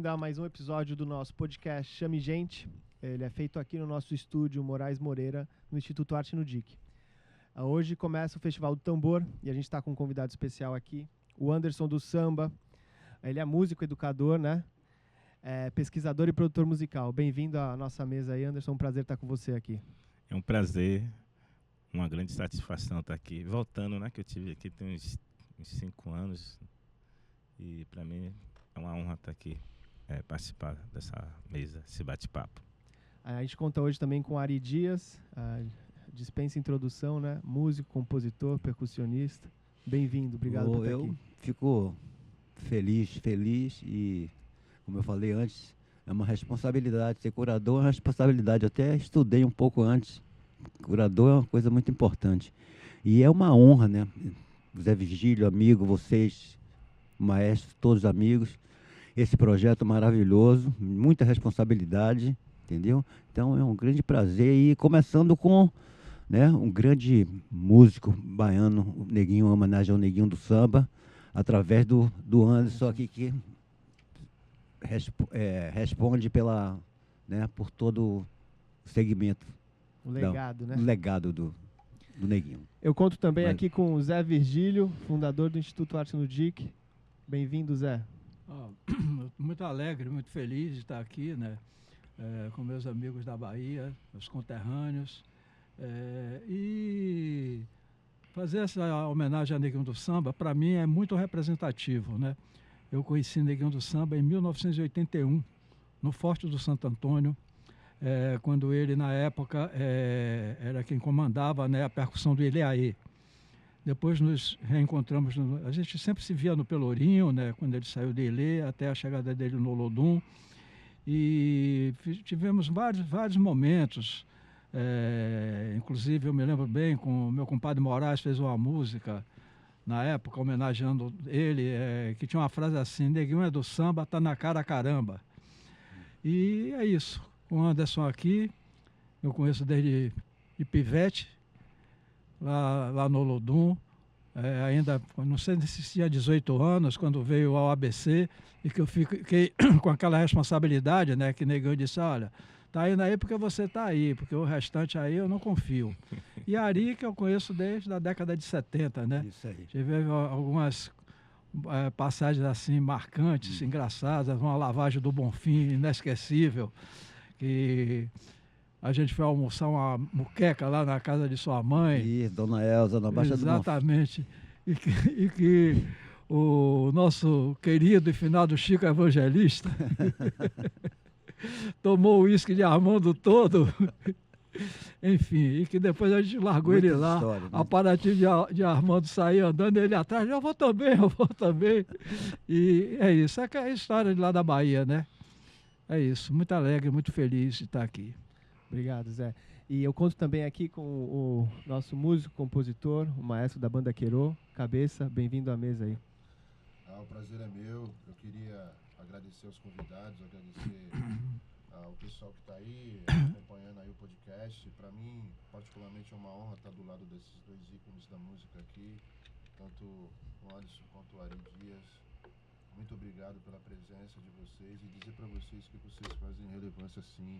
bem-vindo a mais um episódio do nosso podcast Chame Gente. Ele é feito aqui no nosso estúdio Moraes Moreira, no Instituto Arte no DIC. Hoje começa o Festival do Tambor e a gente está com um convidado especial aqui, o Anderson do Samba. Ele é músico, educador, né? Pesquisador e produtor musical. Bem-vindo à nossa mesa aí, Anderson. Um prazer estar com você aqui. É um prazer, uma grande satisfação estar aqui. Voltando, né? Que eu tive aqui tem uns 5 anos. E para mim é uma honra estar aqui, participar dessa mesa, esse bate-papo. A gente conta hoje também com Ari Dias, dispensa introdução, né? Músico, compositor, percussionista. Bem-vindo, obrigado por estar aqui. Eu fico feliz e, como eu falei antes, é uma responsabilidade. Ser curador é uma responsabilidade. Eu até estudei um pouco antes. Curador é uma coisa muito importante. E é uma honra, né? Zé Virgílio, amigo, vocês, maestros, todos amigos. Esse projeto maravilhoso, muita responsabilidade, entendeu? Então é um grande prazer. E começando com, né, um grande músico baiano, o Neguinho, em homenagem ao Neguinho do Samba, através do Anderson aqui, que responde por todo o segmento. O legado, né? O legado do Neguinho. Eu conto também aqui com o Zé Virgílio, fundador do Instituto Arte no DIC. Bem-vindo, Zé. Muito alegre, muito feliz de estar aqui, né? Com meus amigos da Bahia, meus conterrâneos. E fazer essa homenagem a Neguinho do Samba, para mim, é muito representativo, né? Eu conheci Neguinho do Samba em 1981, no Forte do Santo Antônio, quando ele, na época, era quem comandava, né, a percussão do Ileaê. Depois nos reencontramos, a gente sempre se via no Pelourinho, né, quando ele saiu de Ilê, até a chegada dele no Olodum. E tivemos vários momentos. Inclusive, eu me lembro bem, com o meu compadre Moraes fez uma música, na época, homenageando ele, que tinha uma frase assim: Neguinho é do samba, tá na cara caramba. E é isso. O Anderson aqui, eu conheço desde de pivete, lá no Olodum, ainda, não sei se tinha 18 anos, quando veio ao ABC, e que eu fiquei com aquela responsabilidade, né, que Neguinho disse: olha, tá indo aí porque você tá aí, porque o restante aí eu não confio. E a Ari, que eu conheço desde a década de 70, né? Isso aí. Tive algumas passagens assim marcantes, engraçadas, uma lavagem do Bonfim inesquecível, que a gente foi almoçar uma muqueca lá na casa de sua mãe. Isso, Dona Elza, na Baixa do Bonfim. Exatamente. E que o nosso querido e finado Chico Evangelista tomou o uísque de Armando todo. Enfim, e que depois a gente largou ele lá, história, né? A parativo de Armando sair andando, ele atrás: eu vou também. E é isso, é a história de lá da Bahia, né? É isso, muito alegre, muito feliz de estar aqui. Obrigado, Zé. E eu conto também aqui com o nosso músico, compositor, o maestro da banda Querô, Cabeça. Bem-vindo à mesa aí. O prazer é meu. Eu queria agradecer aos convidados, agradecer ao pessoal que está aí, acompanhando aí o podcast. Para mim, particularmente, é uma honra estar do lado desses dois ícones da música aqui, tanto o Anderson quanto o Ari Dias. Muito obrigado pela presença de vocês e dizer para vocês que vocês fazem relevância, sim.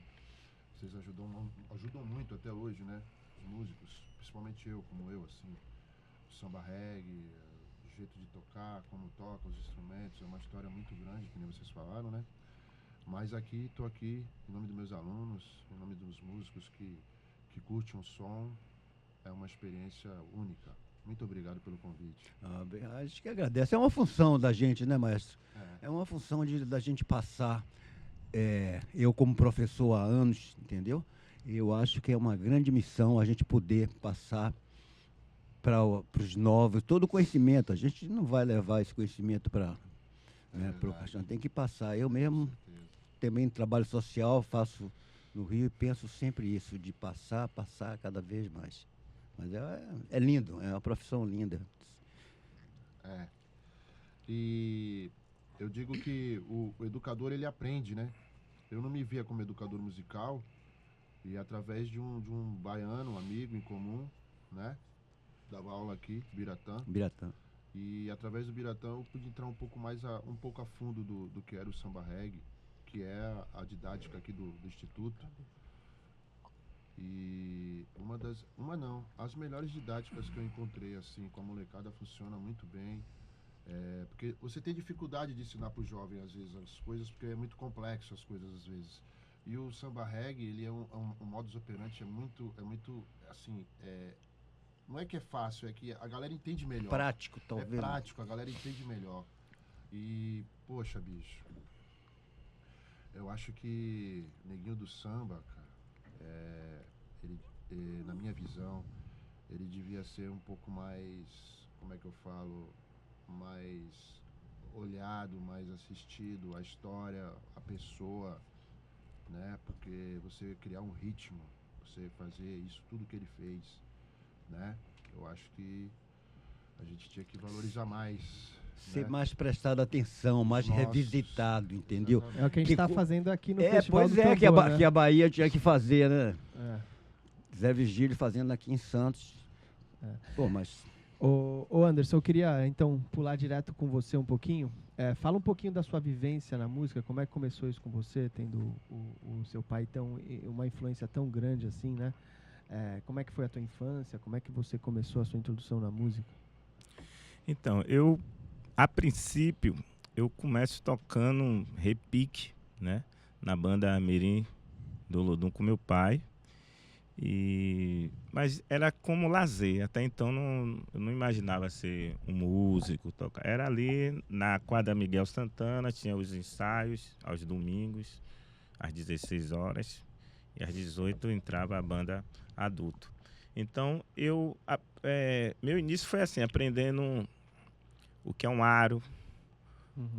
Vocês ajudam muito até hoje, né? Os músicos, principalmente como eu, assim. O samba reggae, o jeito de tocar, como toca, os instrumentos. É uma história muito grande, que nem vocês falaram, né? Mas estou aqui em nome dos meus alunos, em nome dos músicos que curtem o som. É uma experiência única. Muito obrigado pelo convite. A gente que agradece. É uma função da gente, né, maestro? É uma função da gente passar. Eu, como professor há anos, entendeu? Eu acho que é uma grande missão a gente poder passar para os novos todo o conhecimento. A gente não vai levar esse conhecimento para o caixão, tem que passar. Eu mesmo também trabalho social, faço no Rio e penso sempre isso, de passar cada vez mais. Mas é lindo, é uma profissão linda. E eu digo que o educador, ele aprende, né? Eu não me via como educador musical, e através de um baiano, um amigo em comum, né? Dava aula aqui, Biratã. E através do Biratã eu pude entrar um pouco a fundo do que era o samba reggae. que é a didática aqui do Instituto. E as melhores didáticas que eu encontrei, assim, com a molecada, funciona muito bem. Porque você tem dificuldade de ensinar para o jovem, às vezes, as coisas, porque é muito complexo as coisas, às vezes. E o samba reggae, ele é um modus operandi, é muito, assim, não é que é fácil, é que a galera entende melhor. Prático, talvez. É prático, a galera entende melhor. E, poxa, bicho, eu acho que Neguinho do Samba, cara, ele, na minha visão, ele devia ser um pouco mais, como é que eu falo, mais olhado, mais assistido, a história, a pessoa, né? Porque você criar um ritmo, você fazer isso, tudo que ele fez, né? Eu acho que a gente tinha que valorizar mais. Ser né? mais prestado atenção, mais Nossa, revisitado, entendeu? exatamente. É o que a gente está fazendo aqui no Festival Pois do é, Tambor, né? que a Bahia tinha que fazer, né? É. Zé Virgílio fazendo aqui em Santos. Pô, mas Ô Anderson, eu queria então pular direto com você um pouquinho. Fala um pouquinho da sua vivência na música, como é que começou isso com você, tendo o seu pai uma influência tão grande assim, né? Como é que foi a tua infância, como é que você começou a sua introdução na música? Então, a princípio, eu começo tocando repique, né? Na banda Mirim do Olodum com meu pai. Mas era como lazer. Até então eu não imaginava ser um músico, tocar. Era ali na quadra Miguel Santana, tinha os ensaios aos domingos, às 16 horas. E às 18 entrava a banda adulto. Então, meu início foi assim, aprendendo o que é um aro,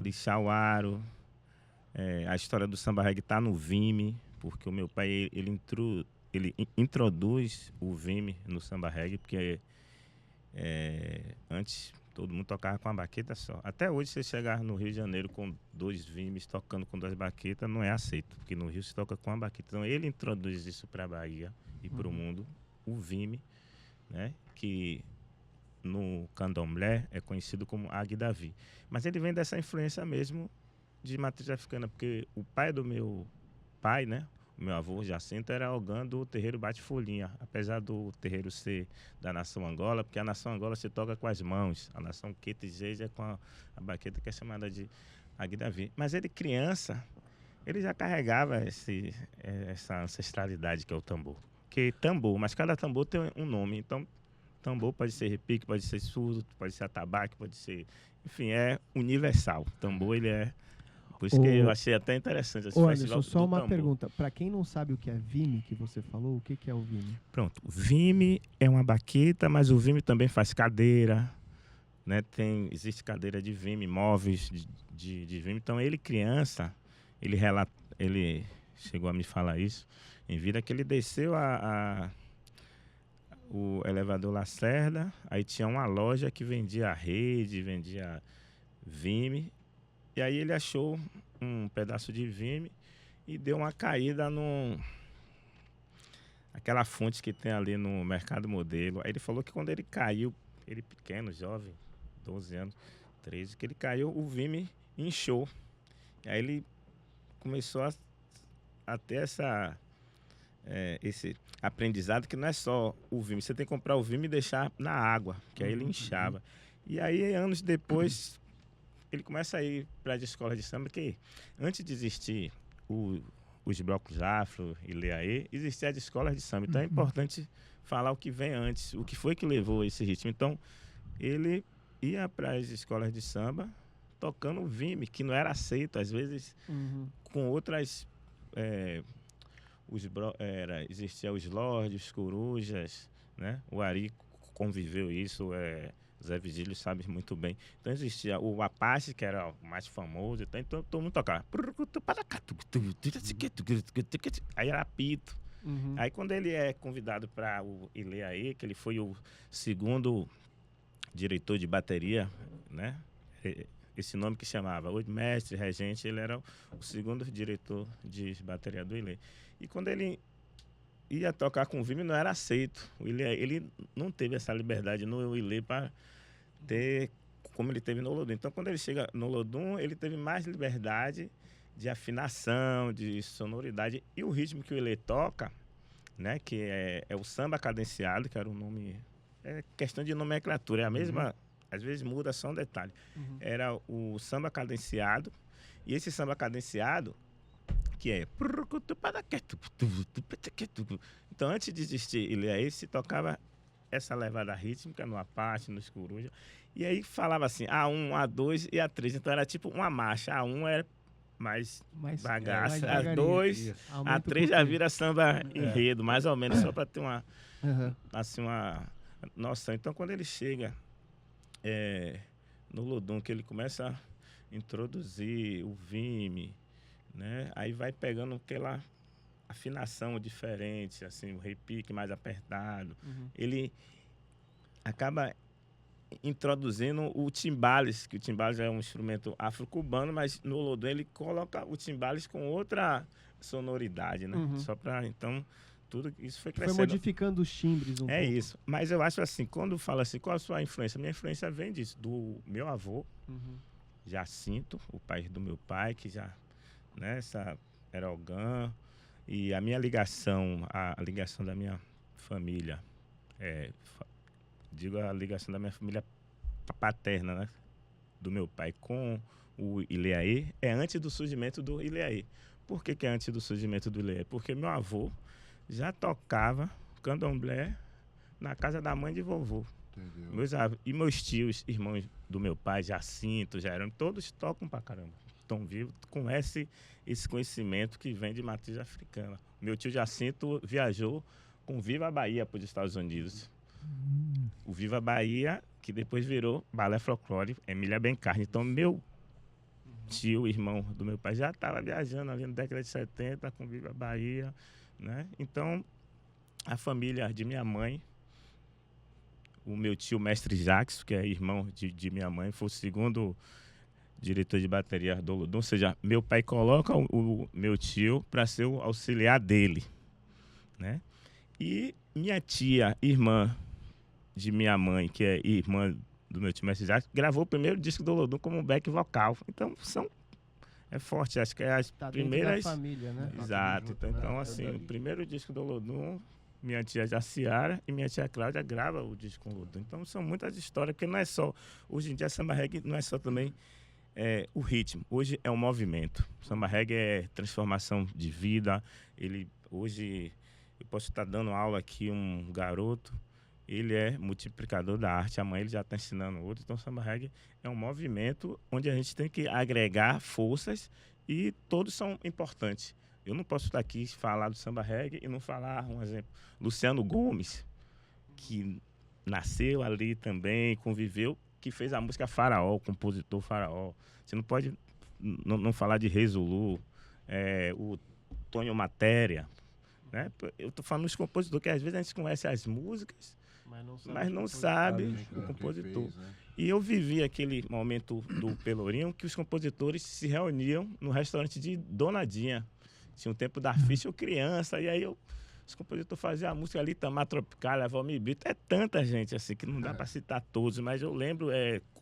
lixar o aro. A história do samba reggae está no Vime, porque o meu pai ele introduz o Vime no samba reggae, porque antes todo mundo tocava com uma baqueta só. Até hoje, você chegar no Rio de Janeiro com 2 Vimes, tocando com 2 baquetas, não é aceito, porque no Rio se toca com uma baqueta. Então ele introduz isso para a Bahia e para o mundo, o Vime, né? Que no candomblé é conhecido como Agdavi. Mas ele vem dessa influência mesmo de matriz africana, porque o pai do meu pai, né? O meu avô, Jacinto, era ogã do terreiro Bate Folhinha, apesar do terreiro ser da nação Angola, porque a nação Angola se toca com as mãos, a nação Queta e Zeja é com a baqueta, que é chamada de Agdavi. Mas ele, criança, ele já carregava essa ancestralidade que é o tambor. Porque tambor, mas cada tambor tem um nome, então tambor pode ser repique, pode ser surdo, pode ser atabaque, pode ser... Enfim, é universal. Tambor, ele é... Por isso que eu achei até interessante esse Anderson, só uma tambor. pergunta. Para quem não sabe o que é Vime, que você falou, o que é o Vime? Pronto. O Vime é uma baqueta, mas o Vime também faz cadeira, né? Existe cadeira de Vime, móveis de Vime. Então, ele, criança, ele chegou a me falar isso em vida, que ele desceu o elevador Lacerda, aí tinha uma loja que vendia rede, vendia Vime. E aí ele achou um pedaço de Vime e deu uma caída aquela fonte que tem ali no Mercado Modelo. Aí ele falou que quando ele caiu, ele pequeno, jovem, 12 anos, 13, que ele caiu, o Vime inchou. E aí ele começou a ter esse aprendizado que não é só o Vime. Você tem que comprar o Vime e deixar na água, que aí ele inchava. E aí, anos depois... ele começa a ir para as escolas de samba, que antes de existir os blocos afro e leaê, existiam as escolas de samba. Então é importante falar o que vem antes, o que foi que levou esse ritmo. Então ele ia para as escolas de samba tocando Vime, que não era aceito, às vezes com outras... existiam os lordes, os corujas, né? O Ari conviveu isso, Zé Virgílio sabe muito bem. Então existia o Apache, que era o mais famoso, então todo mundo tocava. Aí era apito. Aí quando ele é convidado para o Ileaê, que ele foi o segundo diretor de bateria, né? Esse nome que chamava, o mestre, regente, ele era o segundo diretor de bateria do Ilê. E quando ele ia tocar com o Vime, não era aceito. Ele não teve essa liberdade no Ilê para ter como ele teve no Olodum. Então, quando ele chega no Olodum, ele teve mais liberdade de afinação, de sonoridade. E o ritmo que o Ilê toca, né, que é o samba cadenciado, que era o nome... É questão de nomenclatura, é a mesma... Às vezes muda só um detalhe. Era o samba cadenciado. E esse samba cadenciado, que é... Então, antes de existir Ilê, se tocava essa levada rítmica no Apache, nos Coruja. E aí falava assim, A1, A2 e A3. Então, era tipo uma marcha. A1 era mais bagaça. A2, A3 já vira samba enredo, mais ou menos, só para ter uma, assim, uma noção. Então, quando ele chega no Lodum, que ele começa a introduzir o vime, né? Aí vai pegando aquela afinação diferente, assim, o repique mais apertado. Ele acaba introduzindo o timbales, que o timbales é um instrumento afro-cubano, mas no Lodum ele coloca o timbales com outra sonoridade, né? Só para, então, tudo isso foi crescendo. Foi modificando os timbres um pouco. É isso. Mas eu acho assim, quando fala assim, qual a sua influência? Minha influência vem disso, do meu avô, Jacinto, o pai do meu pai, que já, né, era Ogã, e a minha ligação, a ligação da minha família, digo a ligação da minha família paterna, né, do meu pai com o Ilê, é antes do surgimento do Ilê. Por que é antes do surgimento do Ilê? Porque meu avô já tocava candomblé na casa da mãe de vovô. E meus tios, irmãos do meu pai, Jacinto, todos tocam pra caramba. Estão vivos com esse conhecimento que vem de matriz africana. Meu tio Jacinto viajou com Viva Bahia para os Estados Unidos. O Viva Bahia, que depois virou Balé Folclore, Emília Bencarne. Então, meu tio, irmão do meu pai, já estava viajando ali na década de 70 com Viva Bahia, né? Então, a família de minha mãe, o meu tio Mestre Jacques, que é irmão de minha mãe, foi o segundo diretor de bateria do Lodum. Ou seja, meu pai coloca o meu tio para ser o auxiliar dele, né? E minha tia, irmã de minha mãe, que é irmã do meu tio Mestre Jacques, gravou o primeiro disco do Lodum como back vocal. Então, é forte, acho que é as primeiras... Da família, né? Exato. Então, assim, o primeiro disco do Lodum, minha tia Jaciara e minha tia Cláudia grava o disco com o Lodum. Então, são muitas histórias, porque não é só... Hoje em dia, samba reggae não é só também o ritmo. Hoje é um movimento. Samba reggae é transformação de vida. Hoje, eu posso estar dando aula aqui, um garoto, ele é multiplicador da arte. Amanhã ele já está ensinando outro. Então, samba reggae é um movimento onde a gente tem que agregar forças e todos são importantes. Eu não posso estar aqui falar do samba reggae e não falar, um exemplo, Luciano Gomes, que nasceu ali também, conviveu, que fez a música Faraó, o compositor Faraó. Você não pode não falar de Rei Zulu, o Tonho Matéria, né? Eu estou falando dos compositores, que às vezes a gente conhece as músicas, mas não sabe o compositor. E eu vivi aquele momento do Pelourinho que os compositores se reuniam no restaurante de Donadinha. Tinha um tempo da ficha, eu criança, e aí os compositores faziam a música ali, Itamar Tropical, Valmir Brito. É tanta gente assim que não dá para citar todos, mas eu lembro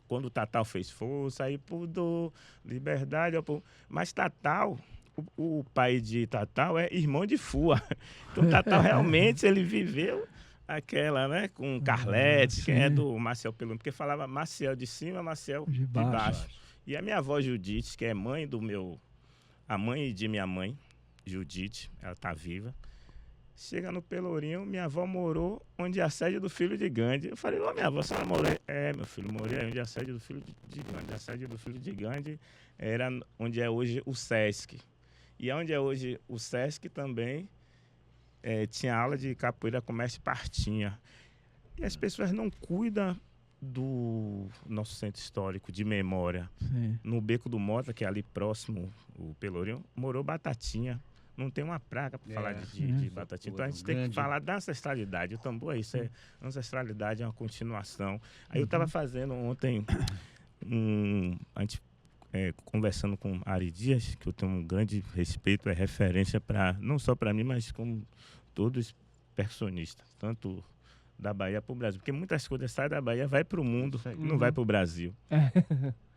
quando o Tatal fez Força, aí Pudor, Liberdade. Mas Tatal, o pai de Tatal é irmão de Fua. Então Tatal realmente ele viveu aquela, né, com Carlete, que é do Maciel Pelourinho, porque falava Maciel de cima, Maciel de baixo. E a minha avó Judite, que é mãe a mãe de minha mãe, Judite, ela tá viva. Chega no Pelourinho, minha avó morou onde é a sede do filho de Gandhi. Eu falei, minha avó, a senhora morou? Meu filho, morei onde é a sede do filho de Gandhi. A sede do filho de Gandhi era onde é hoje o Sesc. E onde é hoje o Sesc também tinha aula de capoeira, comércio e partinha. E as pessoas não cuidam do nosso centro histórico de memória. Sim. No Beco do Mota, que é ali próximo, o Pelourinho, morou Batatinha. Não tem uma praga para falar de Batatinha. Então a gente tem que falar da ancestralidade. O tambor é isso, ancestralidade é uma continuação. Aí eu estava fazendo ontem, a gente conversando com Ari Dias, que eu tenho um grande respeito, é referência não só para mim, mas como todos percussionistas, tanto da Bahia para o Brasil. Porque muitas coisas saem da Bahia, vai para o mundo, não vai para o Brasil.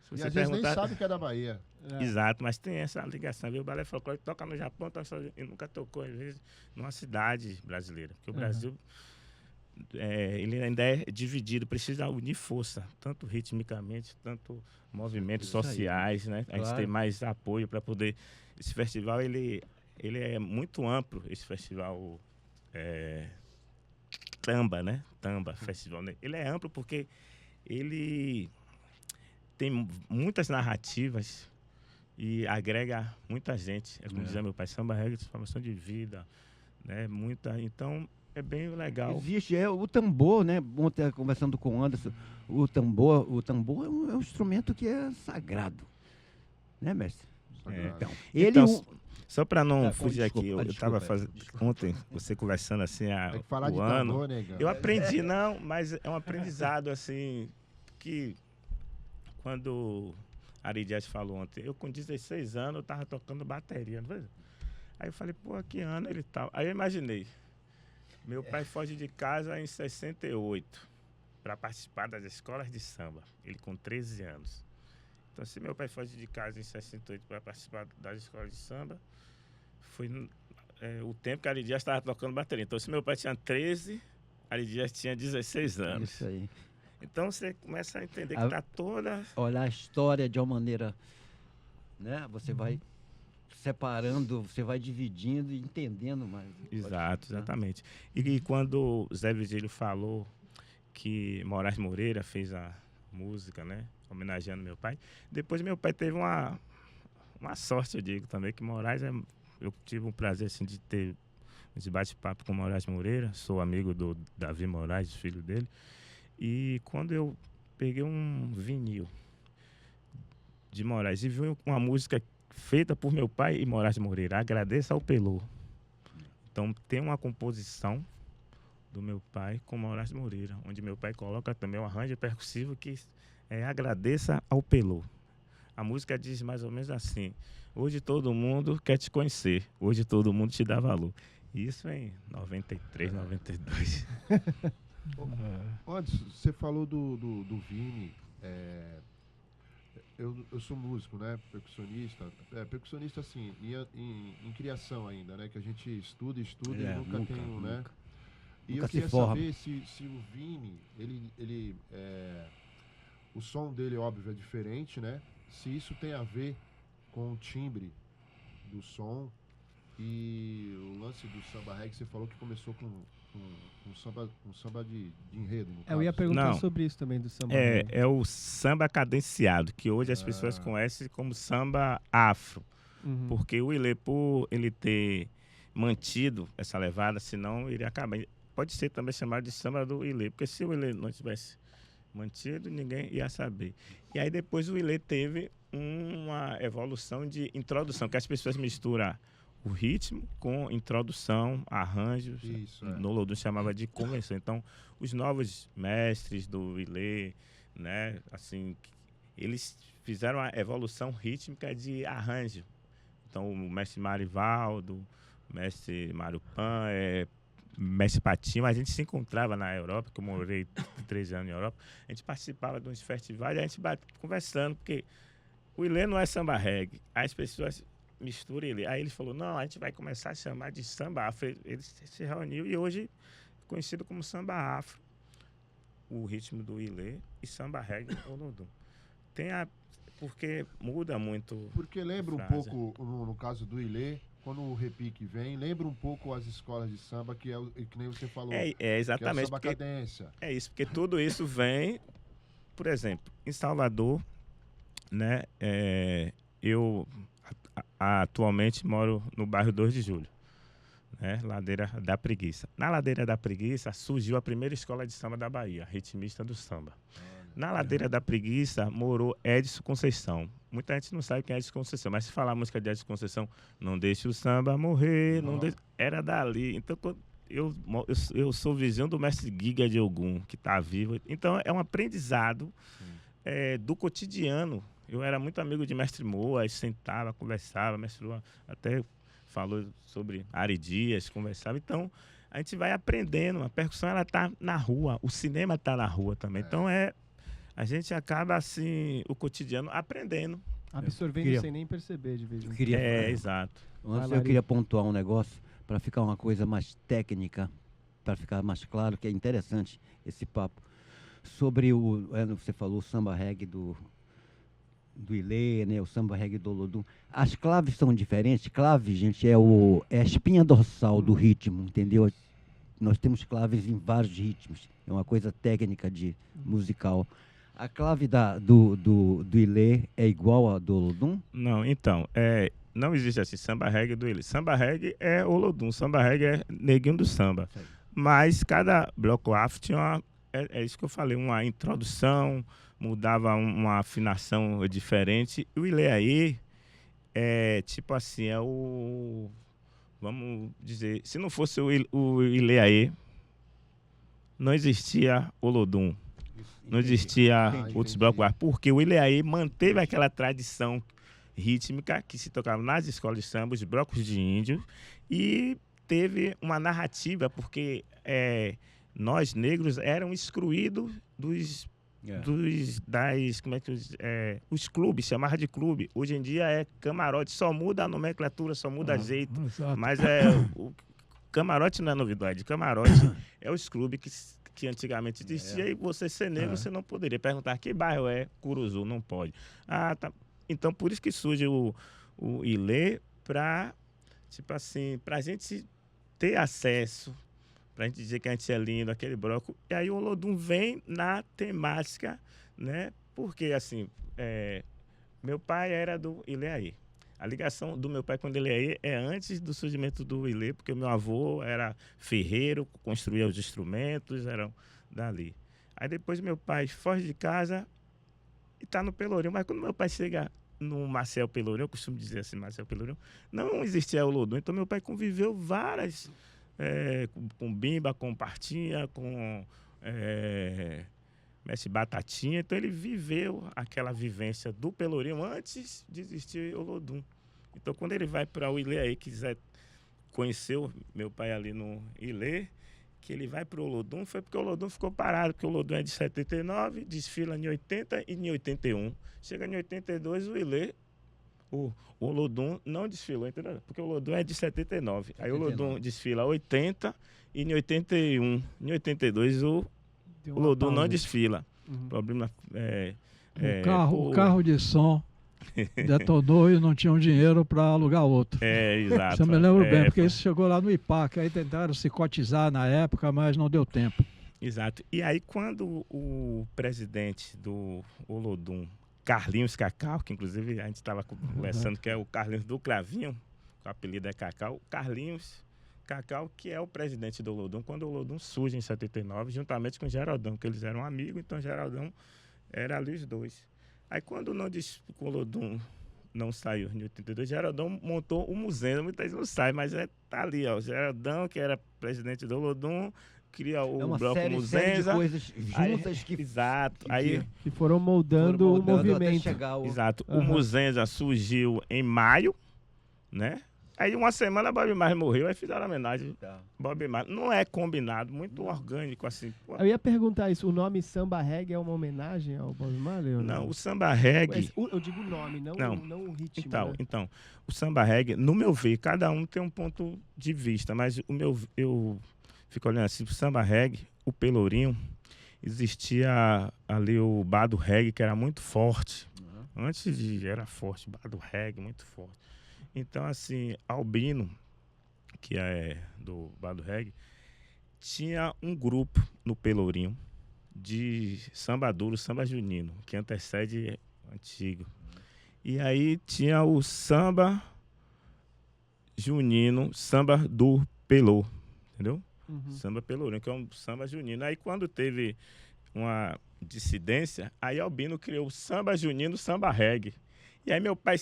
Se E você às vezes nem perguntar... sabe que é da Bahia. Exato, mas tem essa ligação. Viu? O balé folclórico toca no Japão, e nunca tocou, às vezes, numa cidade brasileira. Porque o Brasil, ele ainda é dividido, precisa unir força, tanto ritmicamente, tanto movimentos Isso aí. sociais, né? A gente Claro. tem mais apoio para poder... Esse festival, ele é muito amplo, esse festival Tamba, né? Tamba Festival. Né? Ele é amplo porque ele tem muitas narrativas e agrega muita gente. É como dizia meu pai, samba, regra, transformação de vida, né? Então, é bem legal. Existe, o tambor, né? Ontem conversando com o Anderson, o tambor é um instrumento que é sagrado, né, mestre? Sagrado. Então, só para não Ah, fugir desculpa, aqui, eu desculpa, estava fazendo ontem, você conversando assim, Tem que falar o de ano. tambor, negão. Eu aprendi, não, mas é um aprendizado assim, que quando a Aridias falou ontem, eu com 16 anos eu estava tocando bateria, não foi? Aí eu falei, pô, que ano ele tá? Aí eu imaginei, meu pai foge de casa em 68 para participar das escolas de samba, ele com 13 anos. Então, se meu pai foge de casa em 68 para participar das escolas de samba, foi o tempo que a Aridias estava tocando bateria. Então, se meu pai tinha 13, a Aridias tinha 16 anos. Isso aí. Então, você começa a entender que está toda... Olhar a história de uma maneira, né? Você vai separando, você vai dividindo e entendendo mais. Exato, exatamente. E quando o Zé Virgílio falou que Moraes Moreira fez a música, né? Homenageando meu pai. Depois meu pai teve uma sorte, eu digo também, que Moraes eu tive um prazer assim, de ter esse bate-papo com Moraes Moreira. Sou amigo do Davi Moraes, filho dele. E quando eu peguei um vinil de Moraes e vi uma música feita por meu pai e Moraes Moreira, Agradeça ao Pelô. Então tem uma composição do meu pai com Moraes Moreira, onde meu pai coloca também um arranjo percussivo que Agradeça ao Pelô. A música diz mais ou menos assim: hoje todo mundo quer te conhecer, hoje todo mundo te dá valor. Isso em 93, 92. Antes, você falou do Vini. Eu sou músico, né? Percussionista. Percussionista, assim, em criação ainda, né? Que a gente estuda e nunca tem um, né? E Nunca eu queria se forma. saber se o Vini, o som dele, óbvio, é diferente, né? Se isso tem a ver com o timbre do som e o lance do samba reggae, você falou que começou com samba de enredo, no caso. Eu ia perguntar Não. sobre isso também do samba. É o samba cadenciado, que hoje as pessoas conhecem como samba afro. Uhum. Porque o Ilê, por ele ter mantido essa levada, senão ele acaba. Pode ser também chamado de samba do Ilê, porque se o Ilê não tivesse mantido, ninguém ia saber. E aí depois o Ilê teve uma evolução de introdução, que as pessoas misturam o ritmo com introdução, arranjos. Isso, No Lodum chamava de convenção. Então, os novos mestres do Ilê, né, assim, eles fizeram a evolução rítmica de arranjo. Então, o mestre Marivaldo, o mestre Mário Pan, mestre Patinho, a gente se encontrava na Europa, que eu morei 13 anos na Europa, a gente participava de uns festivais e a gente conversando, porque o Ilê não é samba reggae, as pessoas misturam ele. Aí ele falou, não, a gente vai começar a chamar de samba afro. Ele se reuniu e hoje é conhecido como samba afro, o ritmo do Ilê, e samba reggae ou Lodum. Porque muda muito. Porque lembra um frase. pouco, no caso do Ilê, quando o repique vem, lembra um pouco as escolas de samba, que nem você falou, Exatamente. que é o samba cadência. É isso, porque tudo isso vem, por exemplo, em Salvador, né? Eu atualmente moro no bairro 2 de Julho, né? Ladeira da Preguiça. Na Ladeira da Preguiça surgiu a primeira escola de samba da Bahia, ritmista do samba. Na Ladeira da Preguiça morou Edson Conceição. Muita gente não sabe quem é Edson Conceição, mas se falar a música de Edson Conceição, não deixe o samba morrer, era dali. Então, eu sou vizinho do mestre Giga de Ogum, que está vivo. Então, é um aprendizado do cotidiano. Eu era muito amigo de mestre Moa, sentava, conversava, mestre Moa até falou sobre Ari Dias, conversava. Então, a gente vai aprendendo. A percussão, ela está na rua, o cinema está na rua também. Então, a gente acaba, assim, o cotidiano aprendendo. Absorvendo queria- sem nem perceber de vez em Eu quando. queria, Exato. antes Vai, eu queria pontuar um negócio para ficar uma coisa mais técnica, para ficar mais claro, que é interessante esse papo. Sobre você falou o samba reggae do Ilê, né, o samba reggae do Olodum. As claves são diferentes. Clave, gente, é a espinha dorsal do ritmo, entendeu? Nós temos claves em vários ritmos. É uma coisa técnica musical. A clave do Ilê é igual a do Olodum? Não, então, não existe assim, samba reggae do Ilê. Samba reggae é Olodum, samba reggae é Neguinho do Samba. Mas cada bloco afro tinha é isso que eu falei, uma introdução, mudava uma afinação diferente. E o Ilê aí tipo assim, vamos dizer, se não fosse o Ilê aí, não existia Olodum. Não existia outros blocos afro, porque o Ilê aí manteve aquela tradição rítmica que se tocava nas escolas de samba, os blocos de índios, e teve uma narrativa, porque nós negros éramos excluídos como é que os clubes, chamava de clube. Hoje em dia é camarote, só muda a nomenclatura, só muda jeito, Exato. mas o camarote não é novidade, camarote é os clubes que antigamente existia, e você ser negro, você não poderia perguntar que bairro é Curuzu, não pode. Tá. Então, por isso que surge o Ilê para, tipo assim, para a gente ter acesso, para a gente dizer que a gente é lindo, aquele bloco. E aí o Olodum vem na temática, né? Porque, assim, meu pai era do Ilê aí. A ligação do meu pai com o Ilê aí é antes do surgimento do Ilê, porque meu avô era ferreiro, construía os instrumentos, eram dali. Aí depois meu pai foge de casa e está no Pelourinho. Mas quando meu pai chega no Marcel Pelourinho, eu costumo dizer assim, Marcel Pelourinho, não existia o Olodum. Então meu pai conviveu várias, com Bimba, com Partinha, com Mestre Batatinha. Então ele viveu aquela vivência do Pelourinho antes de existir o Olodum. Então quando ele vai para o Ilê aí, quiser conhecer o meu pai ali no Ilê, que ele vai para o Olodum, foi porque o Olodum ficou parado, porque o Olodum é de 79, desfila em 80 e em 81. Chega em 82, o Ilê, o Olodum não desfilou, entendeu? Porque o Olodum é de 79. Aí o Olodum desfila 80 e em 81. Em 82 o Olodum não desfila. O problema O carro de som detonou e não tinham dinheiro para alugar outro. Exato. Isso eu me lembro bem, porque isso chegou lá no IPAC, aí tentaram se cotizar na época, mas não deu tempo. Exato. E aí quando o presidente do Olodum, Carlinhos Cacau, que inclusive a gente estava conversando, que é o Carlinhos do Cravinho, o apelido é Cacau, Carlinhos Cacau, que é o presidente do Olodum, quando o Olodum surge em 79, juntamente com o Geraldão, que eles eram amigos, então o Geraldão era ali os dois. Aí quando o Olodum não saiu em 82, Geraldão montou o Muzenza, muita gente não sabe, mas tá ali, ó, o Geraldão, que era presidente do Olodum, cria o bloco série de Muzenza. coisas juntas Exato. Que foram moldando o movimento. Exato. O Muzenza surgiu em maio, né? Aí uma semana Bob Marley morreu, aí fizeram a homenagem. Bob Marley. Não é combinado, muito orgânico assim. Eu ia perguntar isso, o nome Samba Reggae é uma homenagem ao Bob Marley ou não? Não, o Samba Reggae... Eu digo o nome, não o ritmo. Então, o Samba Reggae, no meu ver, cada um tem um ponto de vista, mas eu fico olhando assim, o Samba Reggae, o Pelourinho, existia ali o Bado Reggae, que era muito forte. Era forte, Bado Reggae, muito forte. Então, assim, Albino, que é do Bado Reggae, tinha um grupo no Pelourinho de samba duro, samba junino, que antecede antigo. E aí tinha o samba junino, samba do Pelô, entendeu? Samba Pelourinho, que é um samba junino. Aí quando teve uma dissidência, aí Albino criou o samba junino, samba reggae. E aí meu pai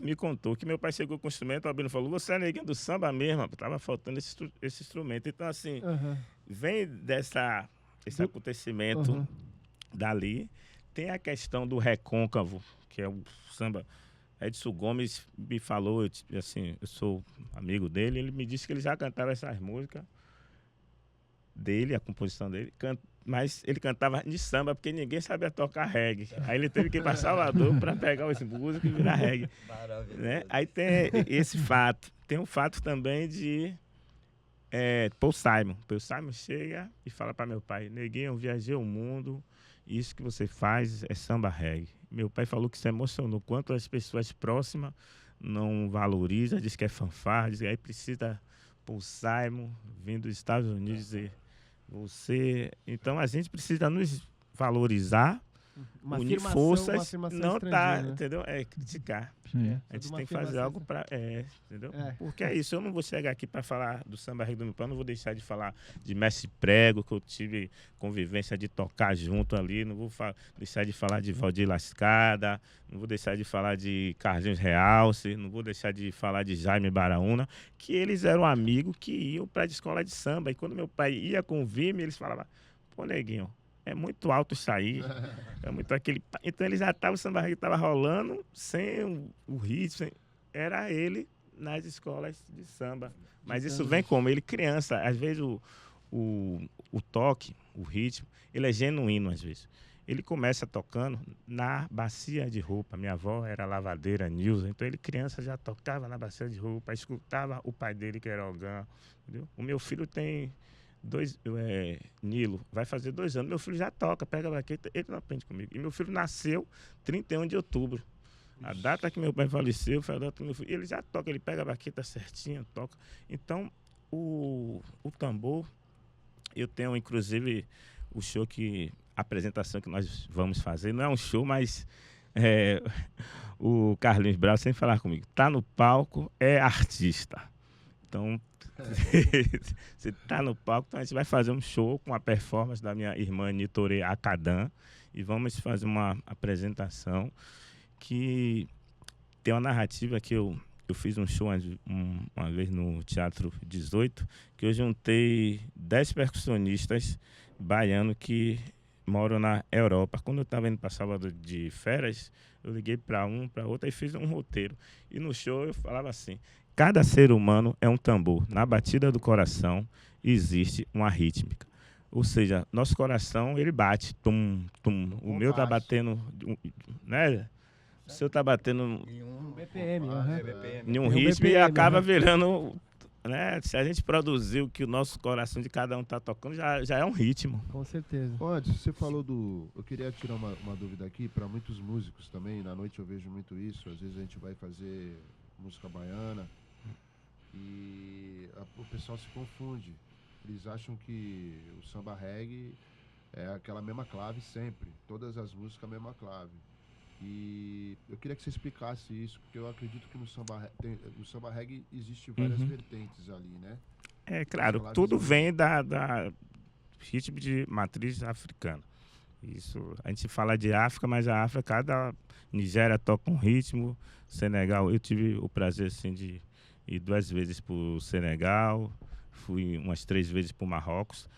me contou, que meu pai chegou com o instrumento, o Albino falou, você é neguinho do samba mesmo, tava faltando esse instrumento. Então assim, vem esse acontecimento dali. Tem a questão do recôncavo, que é o samba. Edson Gomes me falou, assim, eu sou amigo dele, ele me disse que ele já cantava essas músicas dele, a composição dele, mas ele cantava de samba porque ninguém sabia tocar reggae. Aí ele teve que ir para Salvador para pegar os músicos e virar reggae. Maravilhoso. Né? Aí tem esse fato. Tem um fato também de Paul Simon. Paul Simon chega e fala para meu pai: Neguinho, eu viajei o mundo, isso que você faz é samba reggae. Meu pai falou que se emocionou quanto as pessoas próximas não valorizam, diz que é fanfarra, diz que aí precisa Paul Simon vindo dos Estados Unidos dizer você. Então a gente precisa nos valorizar, unir forças, não tá, né? entendeu? É criticar. Sim. A gente tem que fazer algo para, entendeu? Porque é isso, eu não vou chegar aqui para falar do samba reggae do meu pai, não vou deixar de falar de Mestre Prego, que eu tive convivência de tocar junto ali, não vou deixar de falar de Valdir Lascada, não vou deixar de falar de Carlinhos Realce, não vou deixar de falar de Jaime Baraúna, que eles eram amigos que iam para a escola de samba, e quando meu pai ia com o Vime, eles falavam: pô, Neguinho, é muito alto isso aí. É muito aquele. Então ele já estava, o samba reggae estava rolando sem o ritmo. Era ele nas escolas de samba. Mas isso vem como? Ele criança. Às vezes o toque, o ritmo, ele é genuíno às vezes. Ele começa tocando na bacia de roupa. Minha avó era lavadeira, Nilza. Então ele criança já tocava na bacia de roupa, escutava o pai dele que era Ogã. Entendeu? O meu filho tem Nilo, vai fazer 2 anos. Meu filho já toca, pega a baqueta, ele não aprende comigo. E meu filho nasceu 31 de outubro. A data que meu pai faleceu foi a data que meu filho. Ele já toca, ele pega a baqueta certinha, toca. Então, o tambor, eu tenho inclusive o show a apresentação que nós vamos fazer, não é um show, mas o Carlinhos Brau sempre falar comigo: tá no palco, é artista. Então, você tá no palco, então a gente vai fazer um show com a performance da minha irmã Nitore Akadan e vamos fazer uma apresentação que tem uma narrativa que eu fiz um show uma vez no Teatro 18, que eu juntei 10 percussionistas baianos que moram na Europa. Quando eu estava indo para Salvador de férias, eu liguei para para outro e fiz um roteiro. E no show eu falava assim: cada ser humano é um tambor. Na batida do coração existe uma rítmica. Ou seja, nosso coração, ele bate. Tum, tum. O meu tá batendo, né? O seu tá batendo Em um BPM, em um Tem ritmo e BPM, acaba virando, né? Se a gente produzir o que o nosso coração de cada um tá tocando, já é um ritmo. Com certeza. Antes, você falou do... Eu queria tirar uma dúvida aqui para muitos músicos também. Na noite eu vejo muito isso. Às vezes a gente vai fazer música baiana e o pessoal se confunde. Eles acham que o samba reggae é aquela mesma clave sempre. Todas as músicas a mesma clave. E eu queria que você explicasse isso, porque eu acredito que no samba reggae existe várias vertentes ali, né? É claro, tudo vem da ritmo de matriz africana. Isso, a gente fala de África, mas a África, cada Nigéria toca um ritmo, Senegal, eu tive o prazer assim, de ir 2 vezes para o Senegal, fui umas 3 vezes para o Marrocos,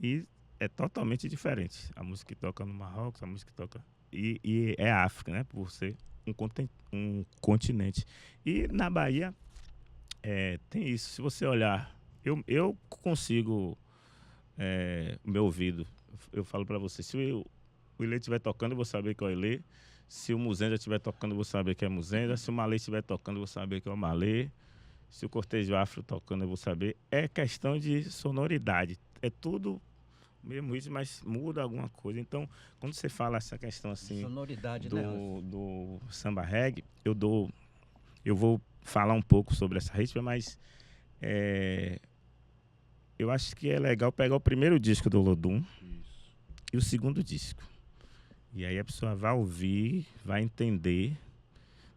e é totalmente diferente. A música que toca no Marrocos, a música que toca... E é África, né? Por ser um continente. E na Bahia tem isso. Se você olhar, eu consigo, meu ouvido, eu falo para você, se o Ilê estiver tocando, eu vou saber que é o Ilê. Se o Muzenza estiver tocando, eu vou saber que é Muzenza. Se o Malê estiver tocando, eu vou saber que é o Malê. Se o Cortejo Afro tocando, eu vou saber. É questão de sonoridade. É tudo mesmo ritmo, mas muda alguma coisa. Então, quando você fala essa questão assim sonoridade, do samba reggae, eu vou falar um pouco sobre essa ritmo, mas eu acho que é legal pegar o primeiro disco do Olodum e o segundo disco. E aí a pessoa vai ouvir, vai entender,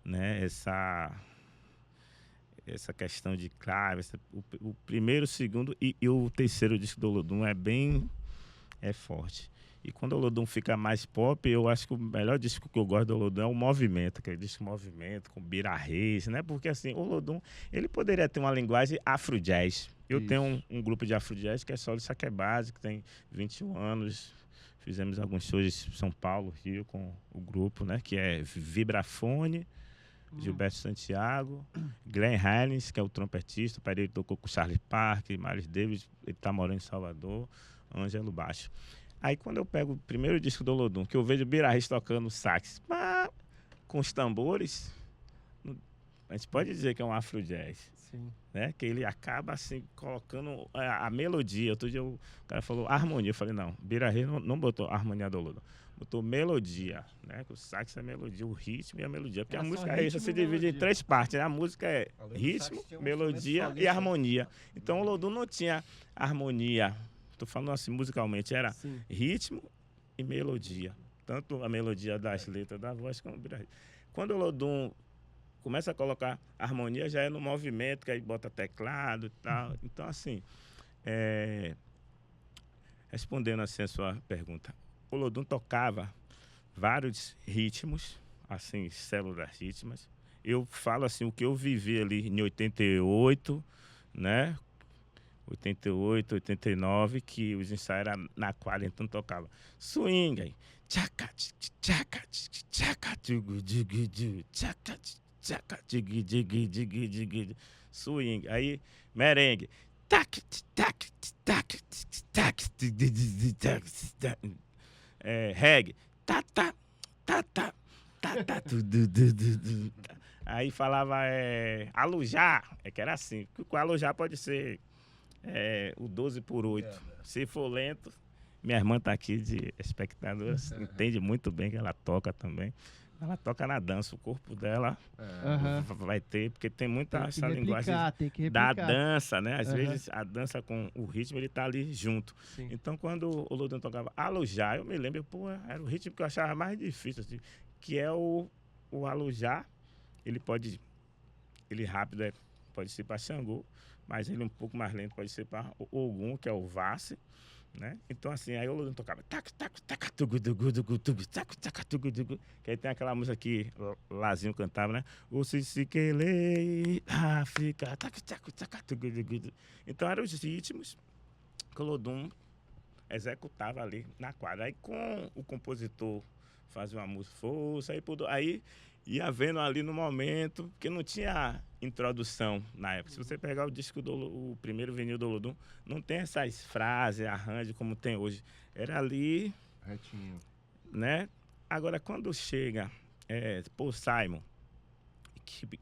né, essa questão de clave, o primeiro, o segundo e o terceiro disco do Olodum é forte. E quando o Olodum fica mais pop, eu acho que o melhor disco que eu gosto do Olodum é o Movimento, aquele disco Movimento, com Bira Reis, né? Porque assim, o Olodum, ele poderia ter uma linguagem afro-jazz. Eu tenho um grupo de afro-jazz que é só de Saquebase, que tem 21 anos. Fizemos alguns shows em São Paulo, Rio, com o grupo, né? Que é Vibrafone, Gilberto Santiago, Glenn Hines, que é o trompetista, o pai dele tocou com Charlie Parker, Miles Davis, ele tá morando em Salvador, Ângelo Baixo. Aí quando eu pego o primeiro disco do Olodum, que eu vejo o Birarris tocando sax, com os tambores, a gente pode dizer que é um afro-jazz. Sim. Né? Que ele acaba assim colocando a melodia. Outro dia o cara falou harmonia. Eu falei, não, Birarris não botou harmonia do Olodum, botou melodia, né? Que o sax é melodia, o ritmo e a melodia. Porque a música é isso, se divide em 3 partes, né? A música é ritmo, melodia e harmonia. Então o Olodum não tinha harmonia. Tô falando assim musicalmente, era ritmo e melodia. Tanto a melodia das letras da voz como o Birarris. Quando o Olodum começa a colocar harmonia, já é no movimento, que aí bota teclado e tal. Então, assim, respondendo assim a sua pergunta, o Olodum tocava vários ritmos, assim, células rítmicas. Eu falo assim, o que eu vivi ali em 88, né? 88, 89, que os ensaios eram na quadra, então tocava swing, aí, tchaca, tchaca, tchaca, tchugu, tchugu, tchugu, tchaca, tchaca, tchugu, tchugu, tchugu, tchugu, swing, aí merengue, tac, tac, tac, tac, tac, reggae, tá, tá, tá, tá, tá, tá, aí falava alujá, que era assim, o alujá pode ser o 12 por 8. Se for lento, minha irmã tá aqui de espectadora, entende muito bem que ela toca também. Ela toca na dança, o corpo dela vai ter, porque tem muita essa linguagem da dança, né? Às vezes a dança com o ritmo, ele tá ali junto. Sim. Então, quando o Olodum tocava alujá, eu me lembro, era o ritmo que eu achava mais difícil, assim, que é o alujá. Ele rápido pode ser para Xangô, mas ele um pouco mais lento pode ser para Ogum, que é o Vasse, né? Então, assim, aí o Olodum tocava que aí tem aquela música que Lazinho cantava, né? O Sisiquele, África, então eram os ritmos que o Olodum executava ali na quadra. Aí com o compositor fazia uma música, força, aí ia vendo ali no momento, porque não tinha introdução na época. Se você pegar o disco o primeiro vinil do Olodum, não tem essas frases, arranjo como tem hoje. Era ali, retinho, né? Agora, quando chega Paul Simon,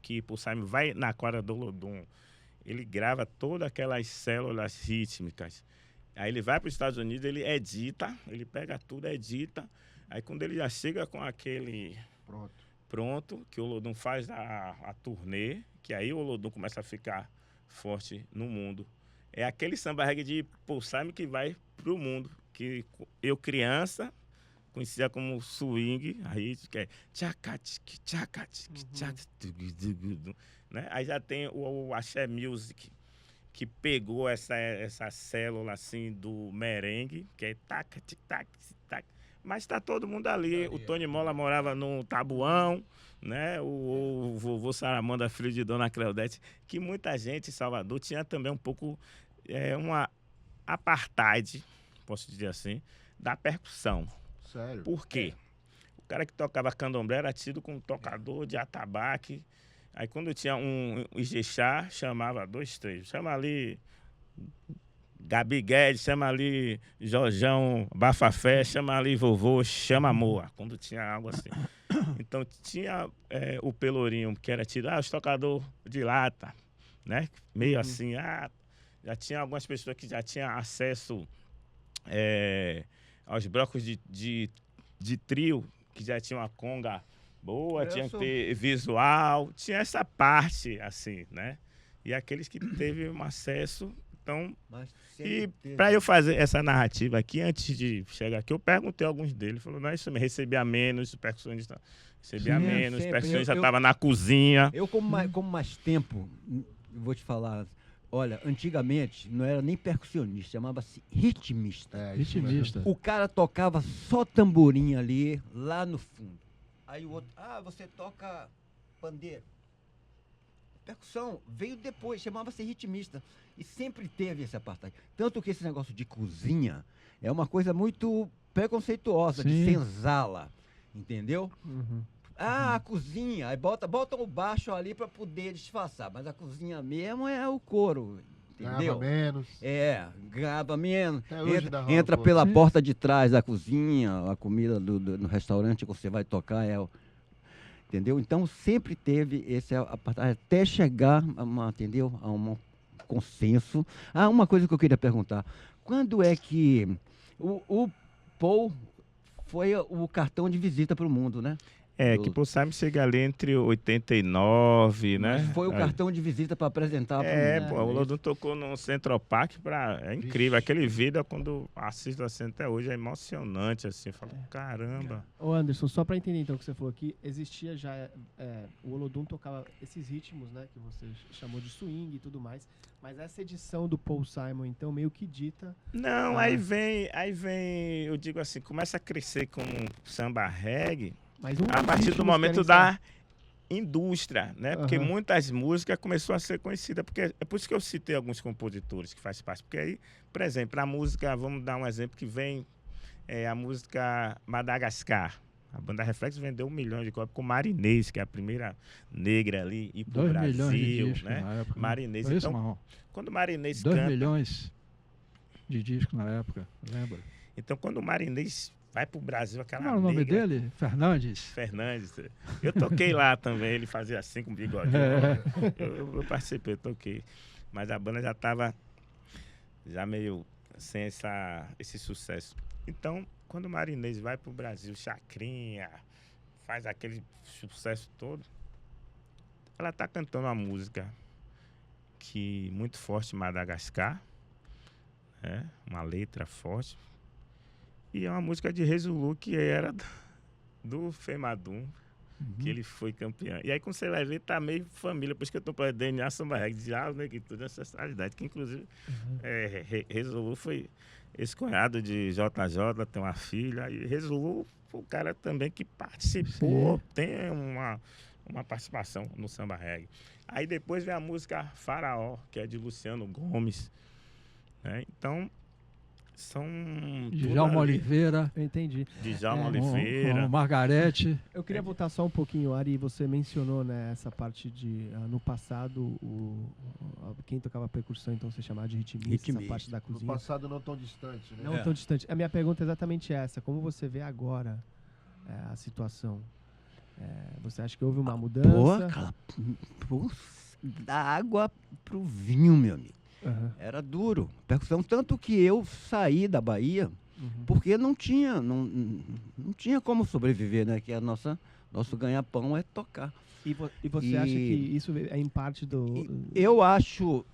que Paul Simon vai na quadra do Olodum, ele grava todas aquelas células rítmicas. Aí ele vai para os Estados Unidos, ele edita, ele pega tudo, edita. Aí quando ele já chega com aquele pronto, que o Olodum faz a turnê, que aí o Olodum começa a ficar forte no mundo. É aquele samba reggae de Paul Simon que vai pro mundo, que eu criança conhecia como swing, aí que é tchacatic, tchacatic, tchacatic, né? Aí já tem o Axé Music, que pegou essa célula assim do merengue, que é tac, tic, tac, tac. Mas está todo mundo ali. O Tony Mola morava no Tabuão, né? O vovô Saramanda, filho de Dona Cleodete, que muita gente em Salvador tinha também um pouco uma apartheid, posso dizer assim, da percussão. Sério? Por quê? O cara que tocava candomblé era tido como tocador de atabaque. Aí quando tinha um Ijexá, chamava 2, 3. Chama ali Gabi Guedes, chama ali Jorjão Bafafé, chama ali vovô, chama Moa, quando tinha algo assim. Então tinha o Pelourinho, que era tido, os tocador de lata, né? Meio assim, já tinha algumas pessoas que já tinham acesso aos blocos de trio, que já tinham uma conga boa, tinha que ter visual, tinha essa parte, assim, né? E aqueles que teve um acesso. Então, e para eu fazer essa narrativa aqui, antes de chegar aqui, eu perguntei a alguns deles, falou, não, isso me recebia menos, o percussionista recebia menos, o percussionista estava na cozinha. Eu, como mais tempo, vou te falar, olha, antigamente não era nem percussionista, chamava-se ritmista. Ritmista. O cara tocava só tamborim ali, lá no fundo. Aí o outro, você toca pandeiro. Percussão veio depois, chamava-se ritmista. E sempre teve esse apartheid. Tanto que esse negócio de cozinha é uma coisa muito preconceituosa, de senzala, entendeu? A cozinha, aí botam o baixo ali para poder disfarçar, mas a cozinha mesmo é o couro, entendeu? Ganhava menos. Ganhava menos. Até hoje dá Entra rolo, pela Sim. porta de trás da cozinha, a comida no restaurante que você vai tocar entendeu? Então sempre teve esse até chegar entendeu? A um consenso. Uma coisa que eu queria perguntar. Quando é que o Paul foi o cartão de visita para o mundo, né? Que Paul Simon chega ali entre 89, né? Mas foi o cartão de visita para apresentar para o mundo. Pô, o Olodum tocou no Central Park, é incrível. Vixe. Aquele vídeo, quando assisto assim até hoje, é emocionante, assim. Eu falo, caramba. Ô Anderson, só para entender então o que você falou aqui, existia já, o Olodum tocava esses ritmos, né, que você chamou de swing e tudo mais, mas essa edição do Paul Simon, então, meio que dita... Não, aí vem, eu digo assim, começa a crescer com samba reggae, Mas a partir do momento da indústria, né? Porque Aham. muitas músicas começaram a ser conhecidas, porque é por isso que eu citei alguns compositores que fazem parte, porque aí, por exemplo, a música, vamos dar um exemplo que vem, a música Madagascar. A banda Reflexo vendeu 1 milhão de cópias com Marinês, que é a primeira negra ali, e pro 2 Brasil, milhões de discos né? na época. Marinês. Foi isso, Então, Marrom? quando o Marinês 2 canta... milhões de discos na época, lembra? Então, quando o Marinês vai pro Brasil, aquela Como era o nome negra, dele? Fernandes? Fernandes. Eu toquei lá também, ele fazia assim com o bigodinho. Eu participei, eu toquei. Mas a banda já estava já meio sem esse sucesso. Então, quando o Marinês vai pro Brasil, Chacrinha, faz aquele sucesso todo, ela tá cantando uma música que muito forte, Madagascar, né? Uma letra forte. E é uma música de Rezulu, que era do Femadum, que ele foi campeão. E aí, como você vai ver, tá meio família, por isso que eu tô para DNA Samba Reggae, diálogo, né, que tudo é ancestralidade, que inclusive Rezulu foi ex-cunhado de JJ, tem uma filha, e Rezulu foi o cara também que participou, Sim. tem uma participação no Samba Reggae. Aí depois vem a música Faraó, que é de Luciano Gomes, né? Então, são... Djalma Oliveira, Eu entendi. Djalma É, Oliveira. Margarete. Eu queria voltar só um pouquinho, Ari, você mencionou, né, essa parte de, no passado, quem tocava percussão, então você chamava de ritmista, essa parte da No cozinha. passado não tão distante, né? Não tão distante. A minha pergunta é exatamente essa. Como você vê agora a situação? Você acha que houve uma mudança? Da água pro vinho, meu amigo. Aham. Era duro. Percussão, tanto que eu saí da Bahia Uhum. porque não tinha como sobreviver, né? Que nosso ganha-pão é tocar. E você acha que isso é em parte do... Eu acho,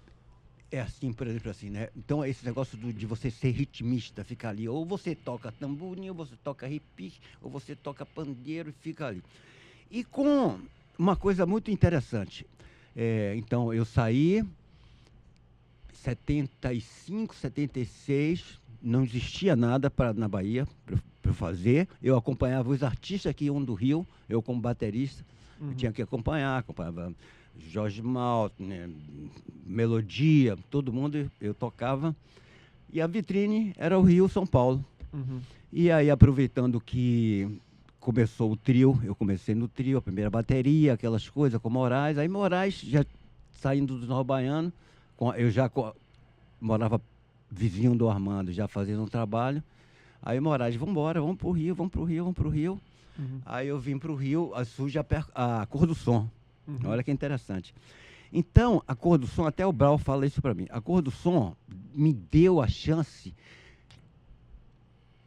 assim, por exemplo, assim, né? Então, esse negócio de você ser ritmista, ficar ali, ou você toca tamborim, ou você toca repique, ou você toca pandeiro e fica ali. E com uma coisa muito interessante. Então, eu saí 75, 76, não existia nada na Bahia para eu fazer. Eu acompanhava os artistas que iam do Rio, eu como baterista, eu tinha que acompanhava Jorge Malta, né, Melodia, todo mundo eu tocava. E a vitrine era o Rio, São Paulo. Uhum. E aí, aproveitando que começou o trio, eu comecei no trio, a primeira bateria, aquelas coisas com Moraes. Aí Moraes, já saindo do Nova Baiano, eu já morava vizinho do Armando, já fazendo um trabalho. Aí Moraes, vamos pro Rio. Uhum. Aí eu vim pro Rio, surge a Cor do Som. Uhum. Olha que interessante. Então, a Cor do Som, até o Brau fala isso para mim, a Cor do Som me deu a chance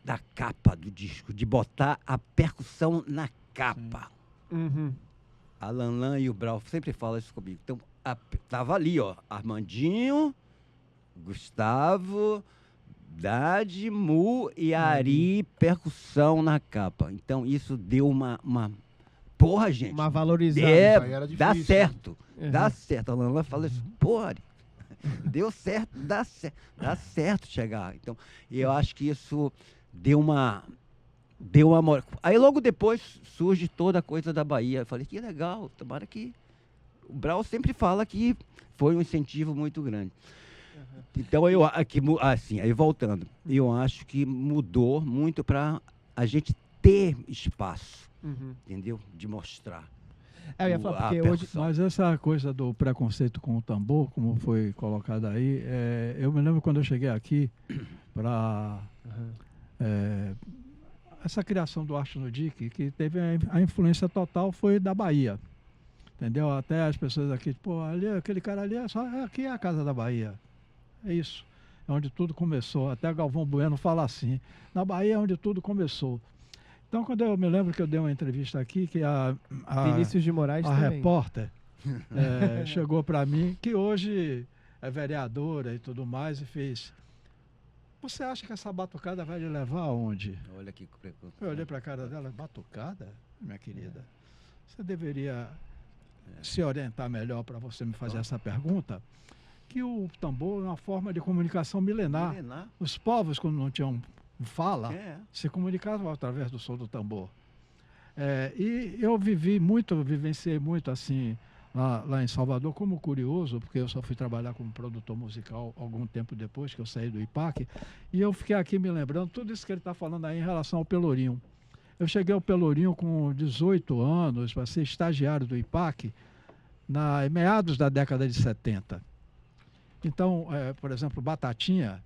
da capa do disco, de botar a percussão na capa. Uhum. A Lanlan e o Brau sempre falam isso comigo. Então, tava ali, ó, Armandinho, Gustavo, Dade, Mu e Ari, percussão na capa. Então, isso deu uma porra, gente. Uma valorizada. Isso aí era Dá difícil, certo. Uhum. Dá certo. A Lanlan fala isso, porra, Ari, deu certo, dá certo chegar. Então, eu acho que isso deu uma moral. Aí logo depois surge toda a coisa da Bahia. Eu falei, que legal, tomara que... O Brau sempre fala que foi um incentivo muito grande. Uhum. Então, assim, aí voltando, eu acho que mudou muito para a gente ter espaço. entendeu? De mostrar. Eu ia falar, A porque hoje... percussão. Mas essa coisa do preconceito com o tambor, como foi colocado aí, eu me lembro quando eu cheguei aqui para essa criação do Arte no DIC, que teve a influência total foi da Bahia, entendeu? Até as pessoas aqui, pô, ali, aquele cara ali, aqui é a Casa da Bahia, é isso, é onde tudo começou. Até Galvão Bueno fala assim, na Bahia é onde tudo começou. Então, quando eu me lembro que eu dei uma entrevista aqui, que a Vinícius de Moraes a também. repórter chegou para mim, que hoje é vereadora e tudo mais, e fez: você acha que essa batucada vai lhe levar aonde? Olha que Eu olhei para a cara dela: batucada, minha querida? Você deveria se orientar melhor para você me fazer essa pergunta, que o tambor é uma forma de comunicação milenar. Os povos, quando não tinham fala, se comunicavam através do som do tambor. E eu vivenciei muito assim lá em Salvador como curioso, porque eu só fui trabalhar como produtor musical algum tempo depois que eu saí do IPAC, e eu fiquei aqui me lembrando tudo isso que ele está falando aí em relação ao Pelourinho. Eu cheguei ao Pelourinho com 18 anos para ser estagiário do IPAC em meados da década de 70. Então, por exemplo, Batatinha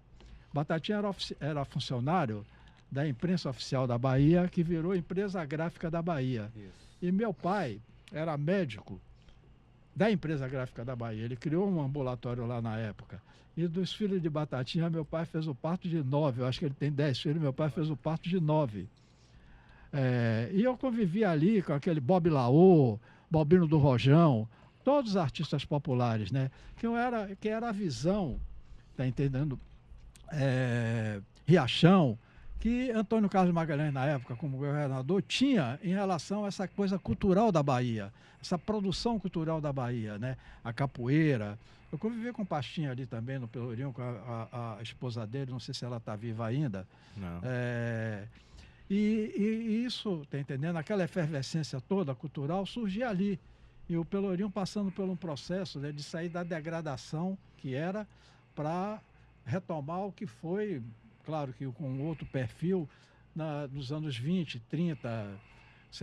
era funcionário da imprensa oficial da Bahia, que virou empresa gráfica da Bahia. Isso. E meu pai era médico da empresa gráfica da Bahia. Ele criou um ambulatório lá na época. E dos filhos de Batatinha, meu pai fez o parto de 9. Eu acho que ele tem 10 filhos, meu pai fez o parto de 9. E eu convivi ali com aquele Bob Laô, Bobino do Rojão, todos os artistas populares, né? Que era a visão, tá entendendo? Riachão, que Antônio Carlos Magalhães, na época, como governador, tinha em relação a essa coisa cultural da Bahia, essa produção cultural da Bahia, né? A capoeira. Eu convivi com o Pastinha ali também, no Pelourinho, com a esposa dele, não sei se ela está viva ainda. Não. E isso, tá entendendo? Aquela efervescência toda cultural surgia ali. E o Pelourinho passando por um processo, né, de sair da degradação que era para retomar o que foi, claro que com outro perfil, nos anos 20, 30,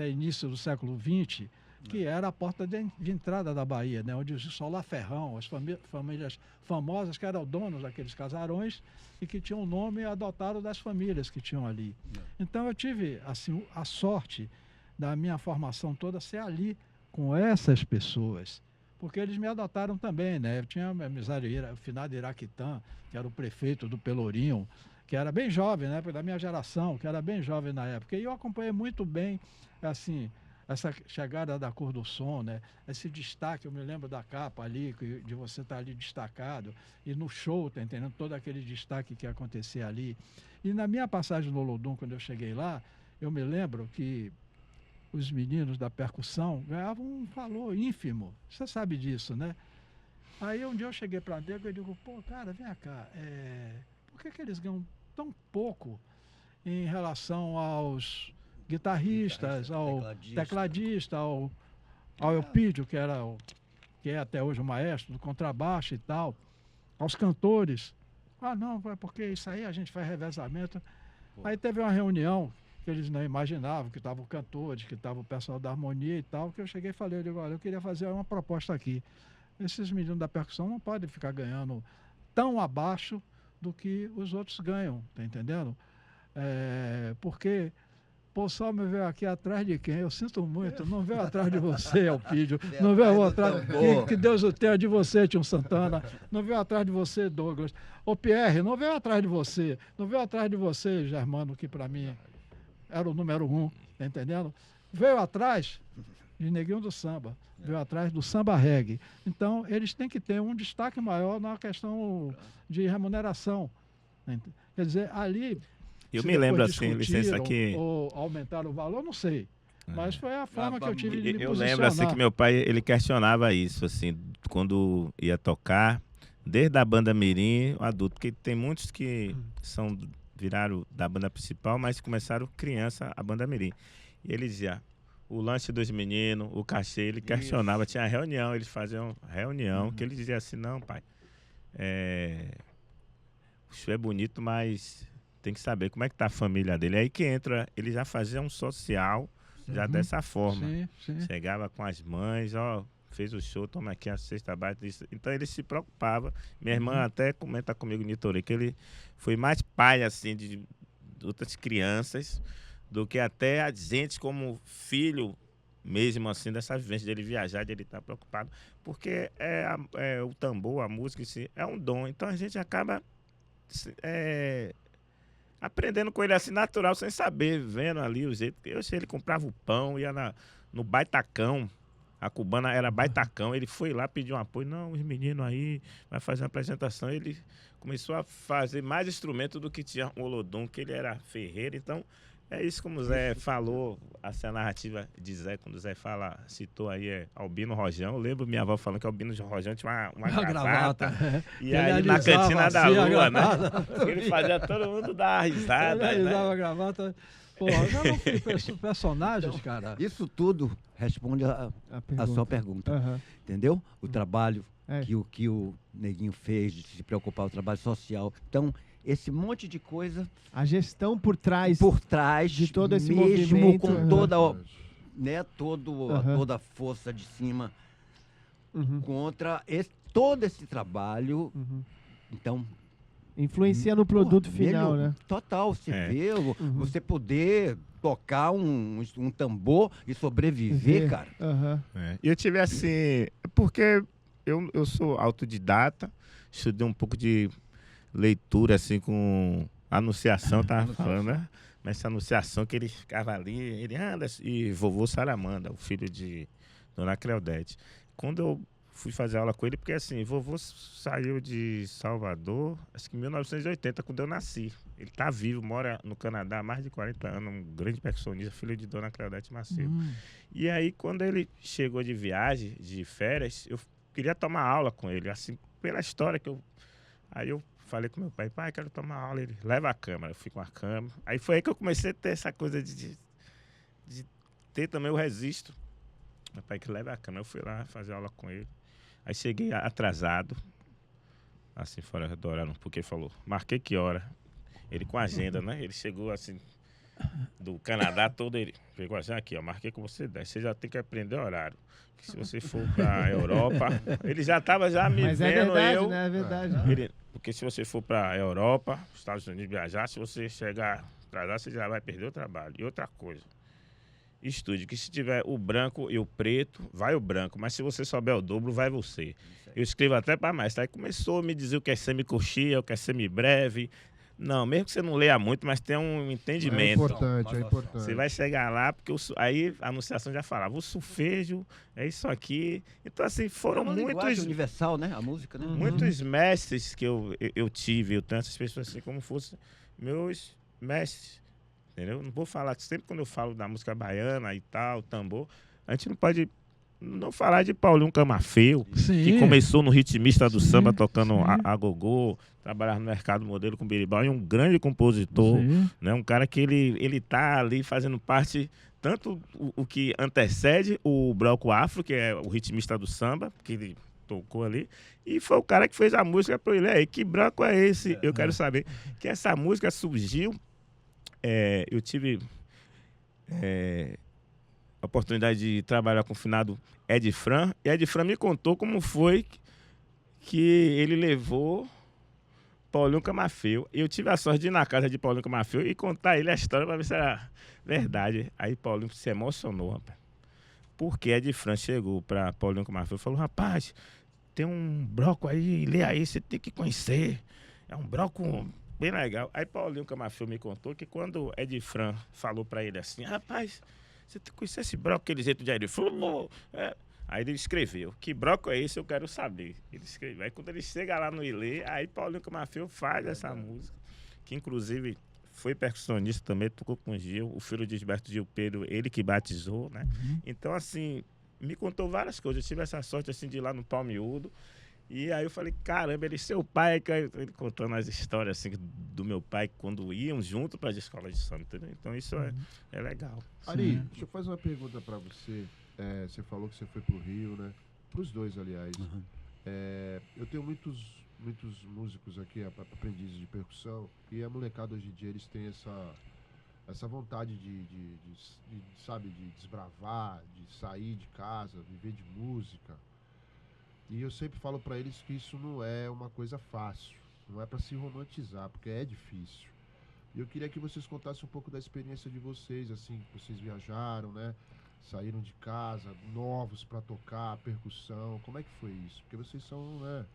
início do século XX, que era a porta de entrada da Bahia, né, onde o Solá Ferrão, as famílias famosas que eram donos daqueles casarões e que tinham o nome adotado das famílias que tinham ali. Então eu tive assim, a sorte da minha formação toda ser ali com essas pessoas, porque eles me adotaram também, né? Eu tinha amizade, o finado Iraquitã, que era o prefeito do Pelourinho, que era bem jovem, né? Da minha geração, que era bem jovem na época. E eu acompanhei muito bem, assim, essa chegada da Cor do Som, né? Esse destaque, eu me lembro da capa ali, de você estar ali destacado, e no show, tá entendendo? Todo aquele destaque que ia acontecer ali. E na minha passagem no Olodum, quando eu cheguei lá, eu me lembro que os meninos da percussão ganhavam um valor ínfimo. Você sabe disso, né? Aí um dia eu cheguei para Nego e digo: pô, cara, vem cá, por que eles ganham tão pouco em relação aos guitarristas, ao tecladista, ao Elpidio, que é até hoje o maestro do contrabaixo e tal, aos cantores? Ah, não, é porque isso aí a gente faz revezamento. Aí teve uma reunião que eles não imaginavam, que estavam cantores, que estava o pessoal da harmonia e tal, que eu cheguei e falei: eu digo, olha, eu queria fazer uma proposta aqui. Esses meninos da percussão não podem ficar ganhando tão abaixo do que os outros ganham, tá entendendo? Porque o Sol me veio aqui atrás de quem? Eu sinto muito, não veio atrás de você, Elpidio, não veio atrás, que Deus o tenha, de você, Tio Santana, não veio atrás de você, Douglas. Ô Pierre, não veio atrás de você, não veio atrás de você, Germano, que para mim era o número 1, tá entendendo? Veio atrás de Neguinho do Samba, veio atrás do samba reggae. Então, eles têm que ter um destaque maior na questão de remuneração. Quer dizer, ali... Eu me lembro assim, licença aqui... Ou aumentaram o valor, não sei. Mas foi a forma que eu tive de me Eu posicionar. lembro assim que meu pai, ele questionava isso, assim, quando ia tocar, desde a banda mirim, o adulto, porque tem muitos que viraram da banda principal, mas começaram criança a banda mirim. E ele dizia, o lanche dos meninos, o cachê, ele questionava, tinha reunião, eles faziam reunião, que ele dizia assim, não, pai, o show é bonito, mas tem que saber como é que tá a família dele. Aí que entra, ele já fazia um social já dessa forma. Sim. Chegava com as mães, ó, fez o show, toma aqui a cesta básica. Então ele se preocupava. Minha irmã até comenta comigo, Nitori, que ele foi mais pai, assim, de outras crianças, do que até a gente como filho, mesmo assim, dessa vivência dele viajar, de ele estar preocupado. Porque o tambor, a música em si, é um dom. Então a gente acaba aprendendo com ele assim, natural, sem saber, vendo ali o jeito. Ele comprava o pão, ia no Baitacão. A cubana era Baitacão. Ele foi lá, pediu um apoio. Não, os meninos aí vai fazer uma apresentação. Ele começou a fazer mais instrumento do que tinha o Olodum, que ele era ferreiro. Então, é isso como o Zé falou, assim, a narrativa de Zé, quando o Zé citou aí, Albino Rojão. Eu lembro minha avó falando que Albino Rojão tinha uma gravata. E aí na cantina da Lua, né? Ele fazia todo mundo dar risada. Ele né? a gravata. Porra, já não fui personagens, Então, cara. isso tudo responde a sua pergunta. Aham. Entendeu? O trabalho É. que o Neguinho fez, de se preocupar, o trabalho social. Então, esse monte de coisa A gestão por trás por trás de todo esse mesmo movimento, com aham. toda a força de cima Uhum, contra todo esse trabalho. uhum. Então, Influencia no produto porra, final, melhor, né? Total, você É. vê, você poder tocar um tambor e sobreviver, cara. Aham. E eu tive assim, porque eu sou autodidata, estudei um pouco de leitura assim com Anunciação, tava falando, né? Mas essa Anunciação que ele ficava ali, ele anda, e vovô Saramanda, o filho de Dona Cleodete. Quando eu fui fazer aula com ele, porque assim, vovô saiu de Salvador, acho que em 1980, quando eu nasci. Ele tá vivo, mora no Canadá há mais de 40 anos, um grande percussionista, filho de Dona Cleodete Macedo. E aí, quando ele chegou de viagem, de férias, eu queria tomar aula com ele, assim, pela história que eu... Aí eu falei com meu pai, quero tomar aula. Ele, leva a câmera. Eu fui com a câmera. Aí foi aí que eu comecei a ter essa coisa de ter também o registro. Meu pai que leva a câmera. Eu fui lá fazer aula com ele. Aí cheguei atrasado, assim, fora do horário, porque ele falou, marquei que hora? Ele com a agenda, né? Ele chegou assim, do Canadá todo, ele pegou a agenda aqui, ó, marquei com você 10. Você já tem que aprender o horário. Que se você for pra Europa, ele já estava me Mas é vendo, verdade, eu... né? É verdade. Porque se você for pra Europa, Estados Unidos, viajar, se você chegar atrasado, você já vai perder o trabalho. E outra coisa, estude que se tiver o branco e o preto, vai o branco, mas se você souber o dobro, vai você. Eu escrevo até para mais. Aí começou a me dizer o que é semicoxia, o que é semibreve. Não, mesmo que você não leia muito, mas tem um É entendimento. importante, é importante. Você vai chegar lá, porque aí a Anunciação já falava, o solfejo é isso aqui. Então, assim, foram É uma linguagem muitos... universal, né? A música, né? Muitos mestres que eu tive, eu tenho essas pessoas assim como fossem meus mestres, entendeu? Não vou falar, sempre quando eu falo da música baiana e tal, tambor, a gente não pode não falar de Paulinho Camafeu, que começou no ritmista do samba, tocando a gogô, trabalhar no mercado modelo com berimbau, e um grande compositor, né? Um cara que ele tá ali fazendo parte, tanto o que antecede o bloco afro, que é o ritmista do samba, que ele tocou ali, e foi o cara que fez a música para ele. Aí, que branco é esse? Eu quero saber. Que essa música surgiu, eu tive a oportunidade de trabalhar com o finado Ed Fran, e Ed Fran me contou como foi que ele levou Paulinho Camafeu. Eu tive a sorte de ir na casa de Paulinho Camafeu e contar a ele a história para ver se era verdade. Aí Paulinho se emocionou, rapaz. Porque Ed Fran chegou para Paulinho Camafeu e falou, rapaz, tem um bloco aí, lê aí, você tem que conhecer. É um bloco bem legal. Aí Paulinho Camafeu me contou que quando Ed Fran falou para ele assim, rapaz, você tem que conhecer esse bloco, aquele jeito de Ed Fran. Aí ele escreveu, que bloco é esse, eu quero saber. Ele escreveu. Aí quando ele chega lá no Ilê, aí Paulinho Camafeu faz essa música, que inclusive foi percussionista também, tocou com o Gil, o filho de Gilberto Gil Pedro, ele que batizou, né? Então, assim, me contou várias coisas. Eu tive essa sorte, assim, de ir lá no Pau Miúdo. E aí eu falei, caramba, ele seu pai, ele contando as histórias, assim, do meu pai, quando iam junto para as escolas de samba, entendeu? Então isso é legal. Ari, deixa eu fazer uma pergunta para você. Você falou que você foi pro Rio, né? Para os dois, aliás. Eu tenho muitos músicos aqui, aprendizes de percussão, e a molecada hoje em dia, eles têm essa vontade sabe, de desbravar, de sair de casa, viver de música. E eu sempre falo para eles que isso não é uma coisa fácil, não é para se romantizar, porque é difícil. E eu queria que vocês contassem um pouco da experiência de vocês, assim, que vocês viajaram, né? Saíram de casa, novos para tocar, percussão. Como é que foi isso? Porque vocês são, né,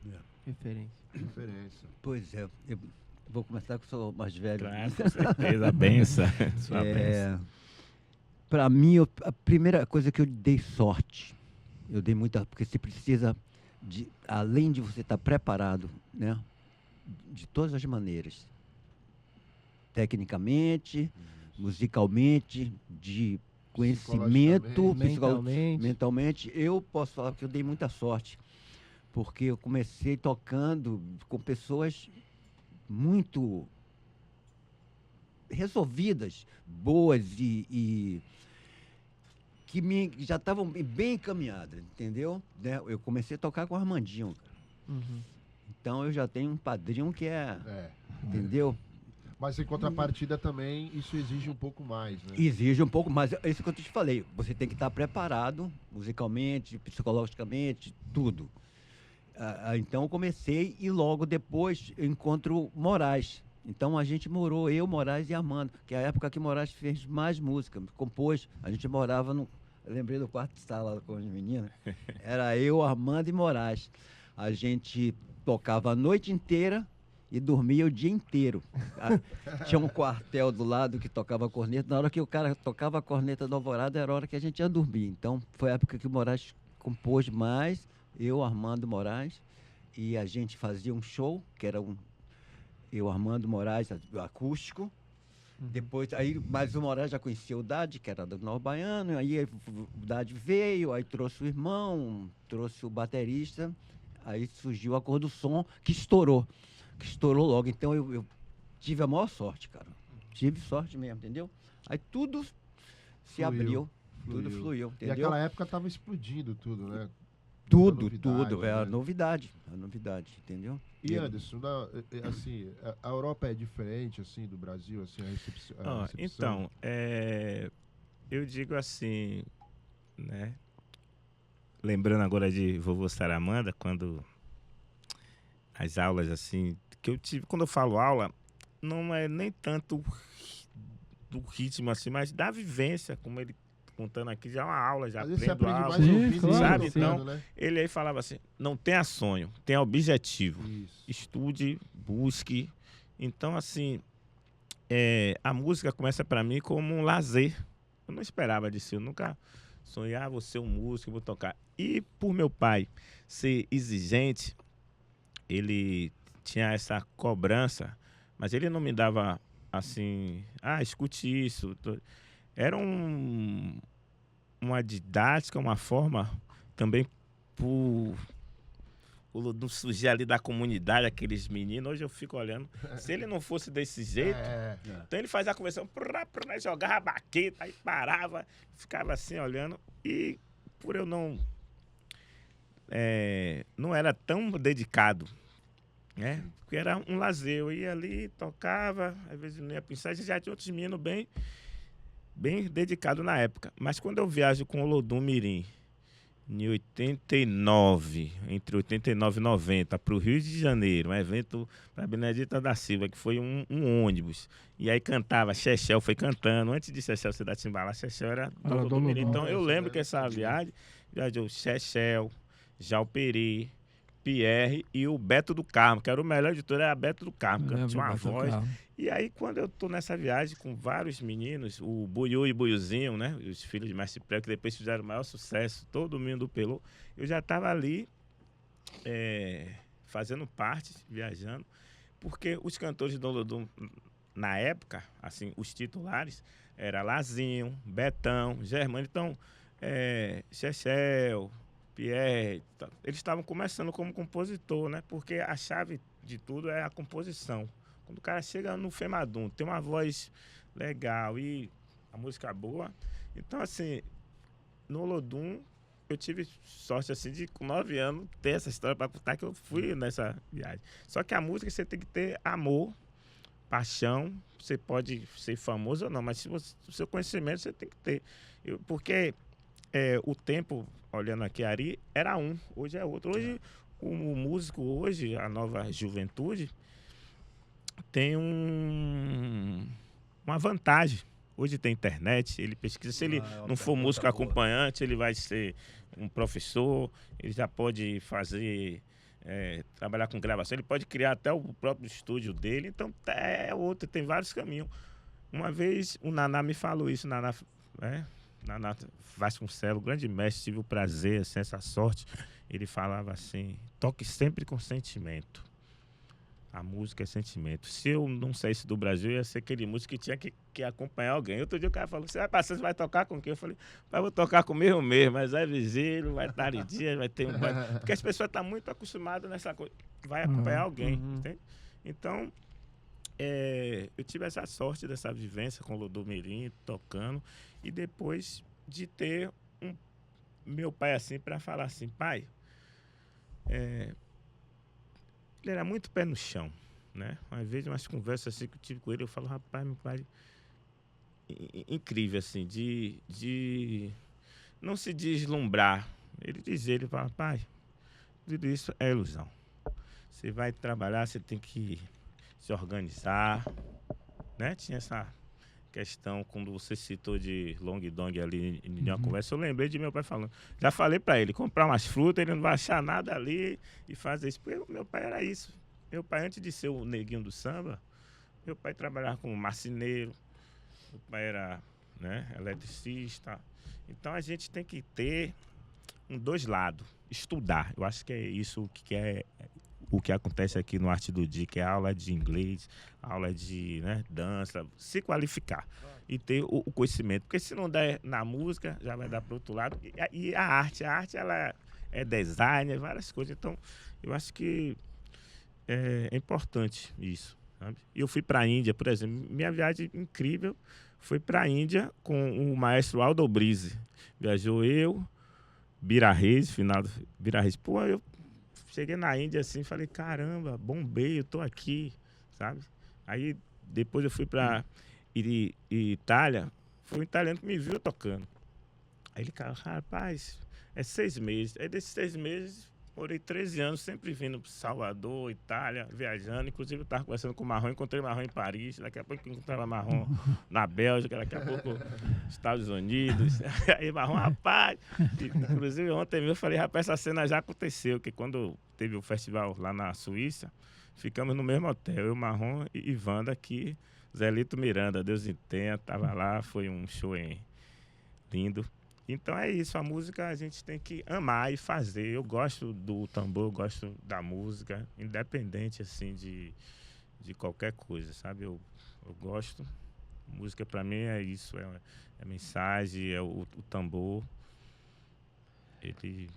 referência. Pois é, eu vou começar que eu sou mais velho. Claro, com certeza, a benção. Sua benção. Para mim, a primeira coisa que eu dei sorte, eu dei muita, porque você precisa, além de você estar preparado, né, de todas as maneiras, tecnicamente, musicalmente, de conhecimento, mentalmente, eu posso falar que eu dei muita sorte, porque eu comecei tocando com pessoas muito resolvidas, boas e que já estavam bem encaminhadas, entendeu? Né? Eu comecei a tocar com o Armandinho, cara. Então eu já tenho um padrinho que entendeu? Mas em contrapartida também isso exige um pouco mais, né? Exige um pouco mais, é isso que eu te falei, você tem que estar preparado musicalmente, psicologicamente, tudo. Então eu comecei e logo depois eu encontro Moraes. Então a gente morou, eu, Moraes e Armando, que é a época que Moraes fez mais música, compôs. A gente morava eu lembrei do quarto de sala com as meninas, era eu, Armando e Moraes. A gente tocava a noite inteira e dormia o dia inteiro. Tinha um quartel do lado que tocava corneta, na hora que o cara tocava a corneta do Alvorada era a hora que a gente ia dormir. Então foi a época que o Moraes compôs mais, eu, Armando Moraes, e a gente fazia um show, que era eu, Armando Moraes, acústico. Depois, mas o Moraes já conhecia o Dade, que era do Nova Baiano, aí o Dade veio, aí trouxe o irmão, trouxe o baterista, aí surgiu a Cor do Som, que estourou logo. Então eu tive a maior sorte, cara. Tive sorte mesmo, entendeu? Aí tudo se abriu, tudo fluiu, entendeu? E aquela época tava explodindo tudo, né? Tudo, Né? a novidade, entendeu? E Anderson, assim, a Europa é diferente, assim, do Brasil, assim, a recepção? Então, eu digo assim, né? Lembrando agora de vovô Saramanda, quando as aulas, assim, que eu tive, quando eu falo aula, não é nem tanto do ritmo, assim, mas da vivência, como ele contando aqui, já é uma aula, já aprendo aula, sabe? Então, né? Ele aí falava assim, não tenha sonho, tenha objetivo. Isso. Estude, busque. Então, assim, a música começa para mim como um lazer. Eu não esperava disso, eu nunca sonhava, vou ser um músico, vou tocar. E por meu pai ser exigente, ele tinha essa cobrança, mas ele não me dava assim, escute isso. Era uma didática, uma forma também por não surgir ali da comunidade, aqueles meninos. Hoje eu fico olhando, se ele não fosse desse jeito, então ele fazia a conversão, jogava a baqueta, aí parava, ficava assim olhando, e por eu não era tão dedicado, né? Porque era um lazer, eu ia ali, tocava, às vezes não ia pensar, já tinha outros meninos bem dedicados na época. Mas quando eu viajo com o Olodum Mirim, em 89, entre 89 e 90, para o Rio de Janeiro, um evento para Benedita da Silva, que foi um ônibus. E aí cantava, Chechel foi cantando. Antes de Chechel ser da Timbalá, Chechel era do Olodum Mirim. Então eu lembro que essa viagem, viajou Chechel, Jalperê, Pierre e o Beto do Carmo, que era o melhor editor, era Beto do Carmo, que tinha uma voz. E aí, quando eu tô nessa viagem com vários meninos, o Buiú e Buiuzinho, né? Os filhos de Mestre Prego, que depois fizeram o maior sucesso, todo mundo do Pelô, eu já estava ali fazendo parte, viajando, porque os cantores do Olodum, na época, assim, os titulares, era Lazinho, Betão, Germano, então, Chechel, Pierre, eles estavam começando como compositor, né? Porque a chave de tudo é a composição. Quando o cara chega no Femadum, tem uma voz legal e a música boa. Então, assim, no Olodum, eu tive sorte, assim, de com 9 anos ter essa história para contar, que eu fui nessa viagem. Só que a música você tem que ter amor paixão, você pode ser famoso ou não, mas o seu conhecimento você tem que ter. Porque o tempo, olhando aqui, Ari, era um, hoje é outro. Hoje, o músico, hoje, a nova juventude, tem uma vantagem. Hoje tem internet, ele pesquisa. Se ele não for músico acompanhante, ele vai ser um professor, ele já pode fazer, trabalhar com gravação, ele pode criar até o próprio estúdio dele. Então, outro, tem vários caminhos. Uma vez, o Naná me falou isso, Naná Vasconcelos, grande mestre, tive o prazer, assim, essa sorte. Ele falava assim, toque sempre com sentimento. A música é sentimento. Se eu não saísse do Brasil, eu ia ser aquele músico que tinha que acompanhar alguém. Outro dia o cara falou, você vai tocar com quem? Eu falei, vou tocar comigo mesmo, mas é vigílio, vai estar em dia, vai ter Porque as pessoas estão muito acostumadas nessa coisa. Vai acompanhar alguém, entende? Então, eu tive essa sorte dessa vivência com o Lodomirim, tocando, e depois de ter meu pai assim, para falar assim, pai, ele era muito pé no chão, né? Uma vez, umas conversas assim que eu tive com ele, eu falo, rapaz, meu pai, incrível, assim, de não se deslumbrar. Ele fala, pai, tudo isso é ilusão. Você vai trabalhar, você tem que se organizar, né? Tinha essa questão, quando você citou de Long Dong ali em uma conversa, eu lembrei de meu pai falando. Já falei para ele, comprar umas frutas, ele não vai achar nada ali e fazer isso. Porque meu pai era isso. Meu pai, antes de ser o neguinho do samba, meu pai trabalhava como marceneiro, meu pai era, né, eletricista. Então a gente tem que ter dois lados, estudar. Eu acho que é isso que é o que acontece aqui no Arte do Dia, que é aula de inglês, aula de, né, dança, se qualificar e ter o conhecimento. Porque se não der na música, já vai dar para o outro lado. E a arte ela é design, várias coisas. Então, eu acho que é importante isso, sabe? E eu fui para a Índia, por exemplo, minha viagem incrível foi para a Índia com o maestro Aldo Brise. Viajou eu, Bira Reis, finado Bira Reis. Pô, eu cheguei na Índia assim, falei, caramba, bombei, eu tô aqui, sabe? Aí depois eu fui para Itália, foi um italiano que me viu tocando. Aí ele, rapaz, é 6 meses. Aí desses 6 meses, morei 13 anos, sempre vindo para Salvador, Itália, viajando. Inclusive eu estava conversando com o Marrom, encontrei o Marrom em Paris, daqui a pouco encontrava Marrom na Bélgica, daqui a pouco Estados Unidos. Aí Marrom, rapaz, inclusive ontem mesmo eu falei, rapaz, essa cena já aconteceu, que quando teve o festival lá na Suíça, ficamos no mesmo hotel, eu, Marrom e Wanda aqui, Zé Lito Miranda, Deus tenha, estava lá, foi um show lindo. Então é isso, a música a gente tem que amar e fazer. Eu gosto do tambor, eu gosto da música, independente assim de qualquer coisa, sabe? Eu gosto. Música para mim é isso, é mensagem, é o tambor. Ele...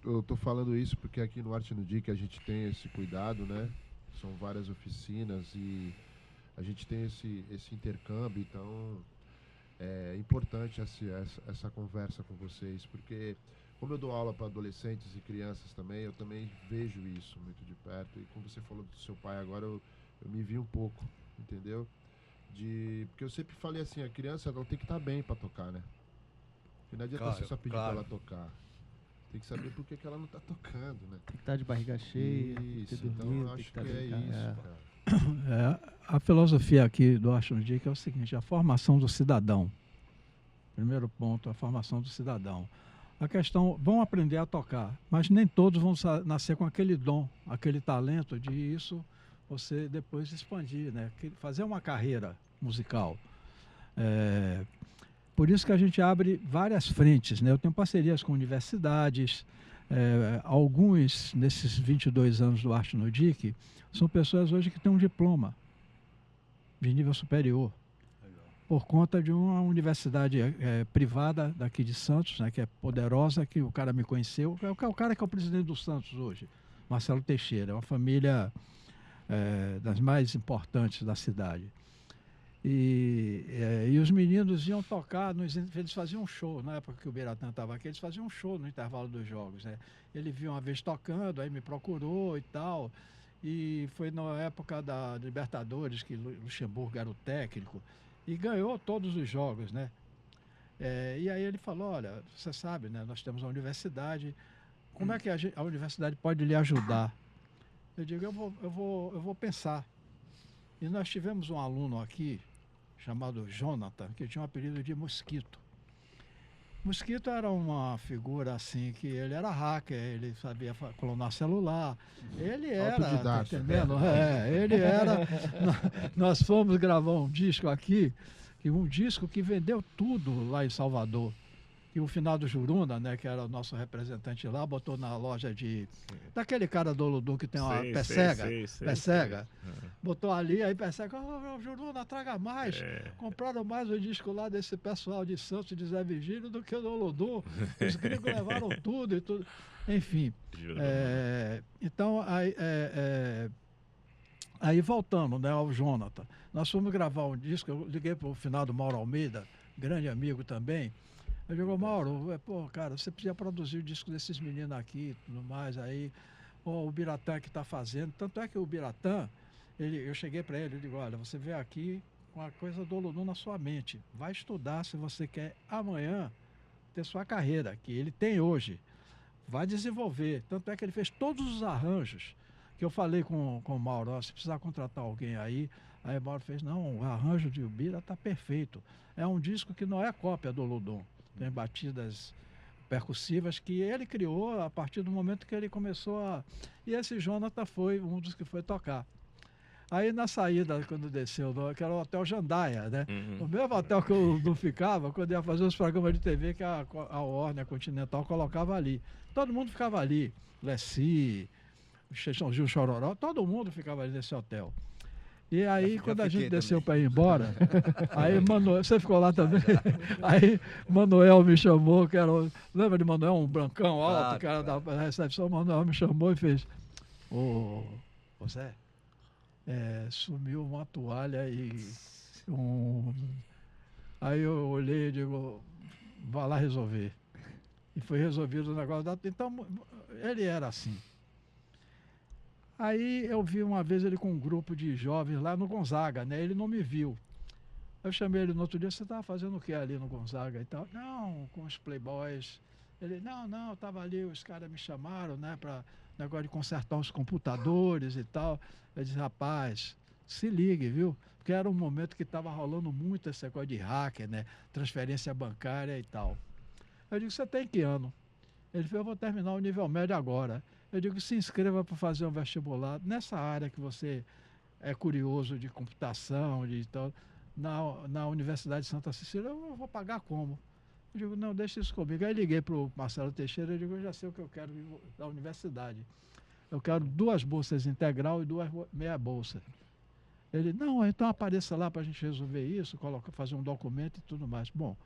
Eu tô falando isso porque aqui no Arte no Dia que a gente tem esse cuidado, né? São várias oficinas e a gente tem esse intercâmbio, então é importante essa conversa com vocês, porque como eu dou aula para adolescentes e crianças também, eu também vejo isso muito de perto. E como você falou do seu pai agora, eu me vi um pouco, entendeu? Porque eu sempre falei assim, a criança ela tem que estar bem para tocar, né? Porque não adianta você só pedir para ela tocar. Tem que saber por que ela não está tocando, né? Tem que estar de barriga cheia, isso, ter dormido, então eu acho que é isso, cara. A filosofia aqui do Arte no Dia é o seguinte, a formação do cidadão. Primeiro ponto, a formação do cidadão. A questão, vão aprender a tocar, mas nem todos vão nascer com aquele dom, aquele talento de isso você depois expandir, né? Fazer uma carreira musical. Por isso que a gente abre várias frentes, né? Eu tenho parcerias com universidades, alguns nesses 22 anos do Arte no DIC são pessoas hoje que têm um diploma de nível superior, por conta de uma universidade privada daqui de Santos, né, que é poderosa, que o cara me conheceu, que é o cara que é o presidente do Santos hoje, Marcelo Teixeira, é uma família das mais importantes da cidade. E os meninos iam tocar, eles faziam um show, na época que o Biratã estava aqui, eles faziam um show no intervalo dos jogos, né? Ele viu uma vez tocando, aí me procurou e tal, e foi na época da Libertadores, que Luxemburgo era o técnico, e ganhou todos os jogos, né? E aí ele falou, olha, você sabe, né, nós temos a universidade, como é que a universidade pode lhe ajudar? Eu digo, eu vou pensar. E nós tivemos um aluno aqui, chamado Jonathan, que tinha um apelido de Mosquito. Mosquito era uma figura assim, que ele era hacker, ele sabia clonar celular, ele era, tá entendendo? Ele era... Nós fomos gravar um disco aqui, um disco que vendeu tudo lá em Salvador. E o Finado Juruna, né, que era o nosso representante lá, botou na loja daquele cara do Olodum que tem uma Pecega. Botou ali, aí Pecega, Juruna, traga mais. Compraram mais o disco lá desse pessoal de Santos, de Zé Virgílio, do que o do Olodum. Os gringos levaram tudo e tudo. Enfim. Então, aí voltando, né, ao Jonathan. Nós fomos gravar um disco, eu liguei para o Finado Mauro Almeida, grande amigo também. Eu digo, Mauro, cara, você podia produzir o disco desses meninos aqui e tudo mais, aí o Biratã que está fazendo. Tanto é que o Biratã, eu cheguei para ele, eu digo, olha, você veio aqui com a coisa do Olodum na sua mente. Vai estudar se você quer amanhã ter sua carreira, que ele tem hoje. Vai desenvolver. Tanto é que ele fez todos os arranjos que eu falei com o Mauro, ó, se precisar contratar alguém aí o Mauro fez, não, o arranjo de Ubira está perfeito. É um disco que não é cópia do Olodum. Tem batidas percussivas que ele criou a partir do momento que ele começou a... E esse Jonathan foi um dos que foi tocar. Aí na saída, quando desceu, que era o Hotel Jandaia, né? O mesmo hotel que eu não ficava, quando ia fazer os programas de TV que a Warner, a Continental, colocava ali. Todo mundo ficava ali. Leci, Gil Chororó, todo mundo ficava ali nesse hotel. E aí, quando a gente desceu para ir embora, aí Manuel, você ficou lá também? Aí Manuel me chamou, que era, lembra de Manuel, um brancão alto, que era da recepção, Manuel me chamou e fez, ô Zé, sumiu uma toalha e Aí eu olhei e digo, vá lá resolver. E foi resolvido o negócio. Então, ele era assim. Aí eu vi uma vez ele com um grupo de jovens lá no Gonzaga, né? Ele não me viu. Eu chamei ele no outro dia, você estava fazendo o que ali no Gonzaga e tal? Não, com os playboys. Ele, não, eu estava ali, os caras me chamaram, né, para negócio de consertar os computadores e tal. Eu disse, rapaz, se ligue, viu? Porque era um momento que estava rolando muito esse negócio de hacker, né? Transferência bancária e tal. Eu digo, você tem que ano? Ele falou, eu vou terminar o nível médio agora. Eu digo, se inscreva para fazer um vestibular nessa área que você é curioso de computação, de tal, na Universidade de Santa Cecília, eu vou pagar como? Eu digo, não, deixa isso comigo. Aí liguei para o Marcelo Teixeira, eu digo, eu já sei o que eu quero da universidade. Eu quero 2 bolsas integral e 2 meia bolsa. Ele, não, então apareça lá para a gente resolver isso, fazer um documento e tudo mais. Bom,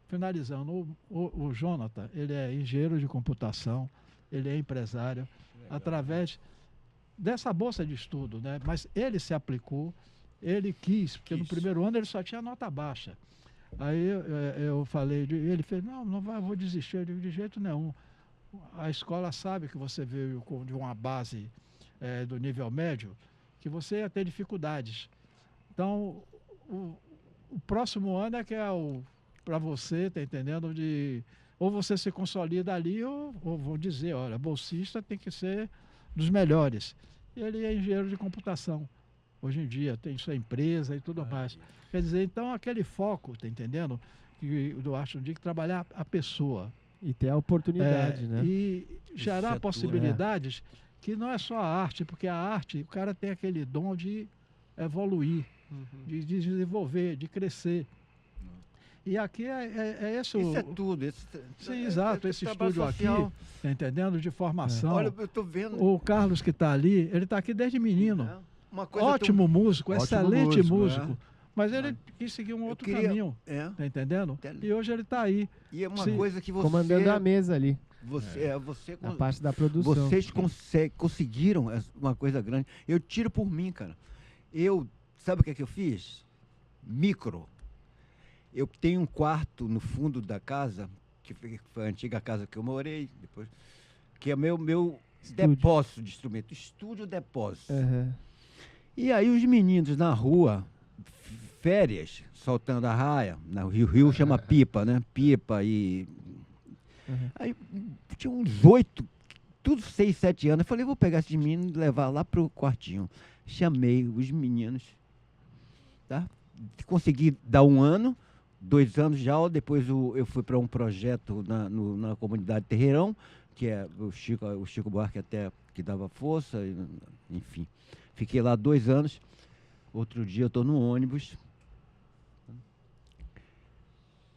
finalizando, o Jonathan, ele é engenheiro de computação, ele é empresário, legal, através dessa bolsa de estudo, né? Mas ele se aplicou, ele quis, porque no primeiro ano ele só tinha nota baixa. Aí eu falei, ele fez, não vou desistir. Eu digo, de jeito nenhum. A escola sabe que você veio de uma base do nível médio, que você ia ter dificuldades. Então, o próximo ano é que é para você, tá entendendo? Ou você se consolida ali, ou vou dizer, olha, bolsista tem que ser dos melhores. E ele é engenheiro de computação. Hoje em dia tem sua empresa e tudo mais. Quer dizer, então aquele foco, tá entendendo? Do Arte no Dic, trabalhar a pessoa. E ter a oportunidade, né? E gerar possibilidades que não é só a arte, porque a arte, o cara tem aquele dom de evoluir, de desenvolver, de crescer. E aqui é esse Isso é tudo. Sim, exato. Esse estúdio social. Aqui, tá entendendo? De formação. Olha, eu tô vendo. O Carlos que está ali, ele está aqui desde menino. Ótimo músico, excelente músico. Mas ele quis seguir um outro caminho. Tá entendendo? E hoje ele está aí. E é uma coisa que você... comandando a mesa ali. Você a parte da produção. Vocês conseguiram uma coisa grande. Eu tiro por mim, cara. Sabe o que é que eu fiz? Micro. Eu tenho um quarto no fundo da casa, que foi a antiga casa que eu morei, depois, que é meu depósito de instrumento, estúdio depósito. Aham. E aí os meninos na rua, férias, soltando a raia, no Rio chama pipa, né? Pipa e... Uhum. Aí tinha uns 8, tudo 6, 7 anos. Eu falei, vou pegar esses meninos e levar lá pro quartinho. Chamei os meninos, tá? Consegui dar 1 ano, 2 anos já. Depois eu fui para um projeto na comunidade Terreirão, que é o Chico Buarque até que dava força, enfim. Fiquei lá 2 anos. Outro dia eu estou no ônibus.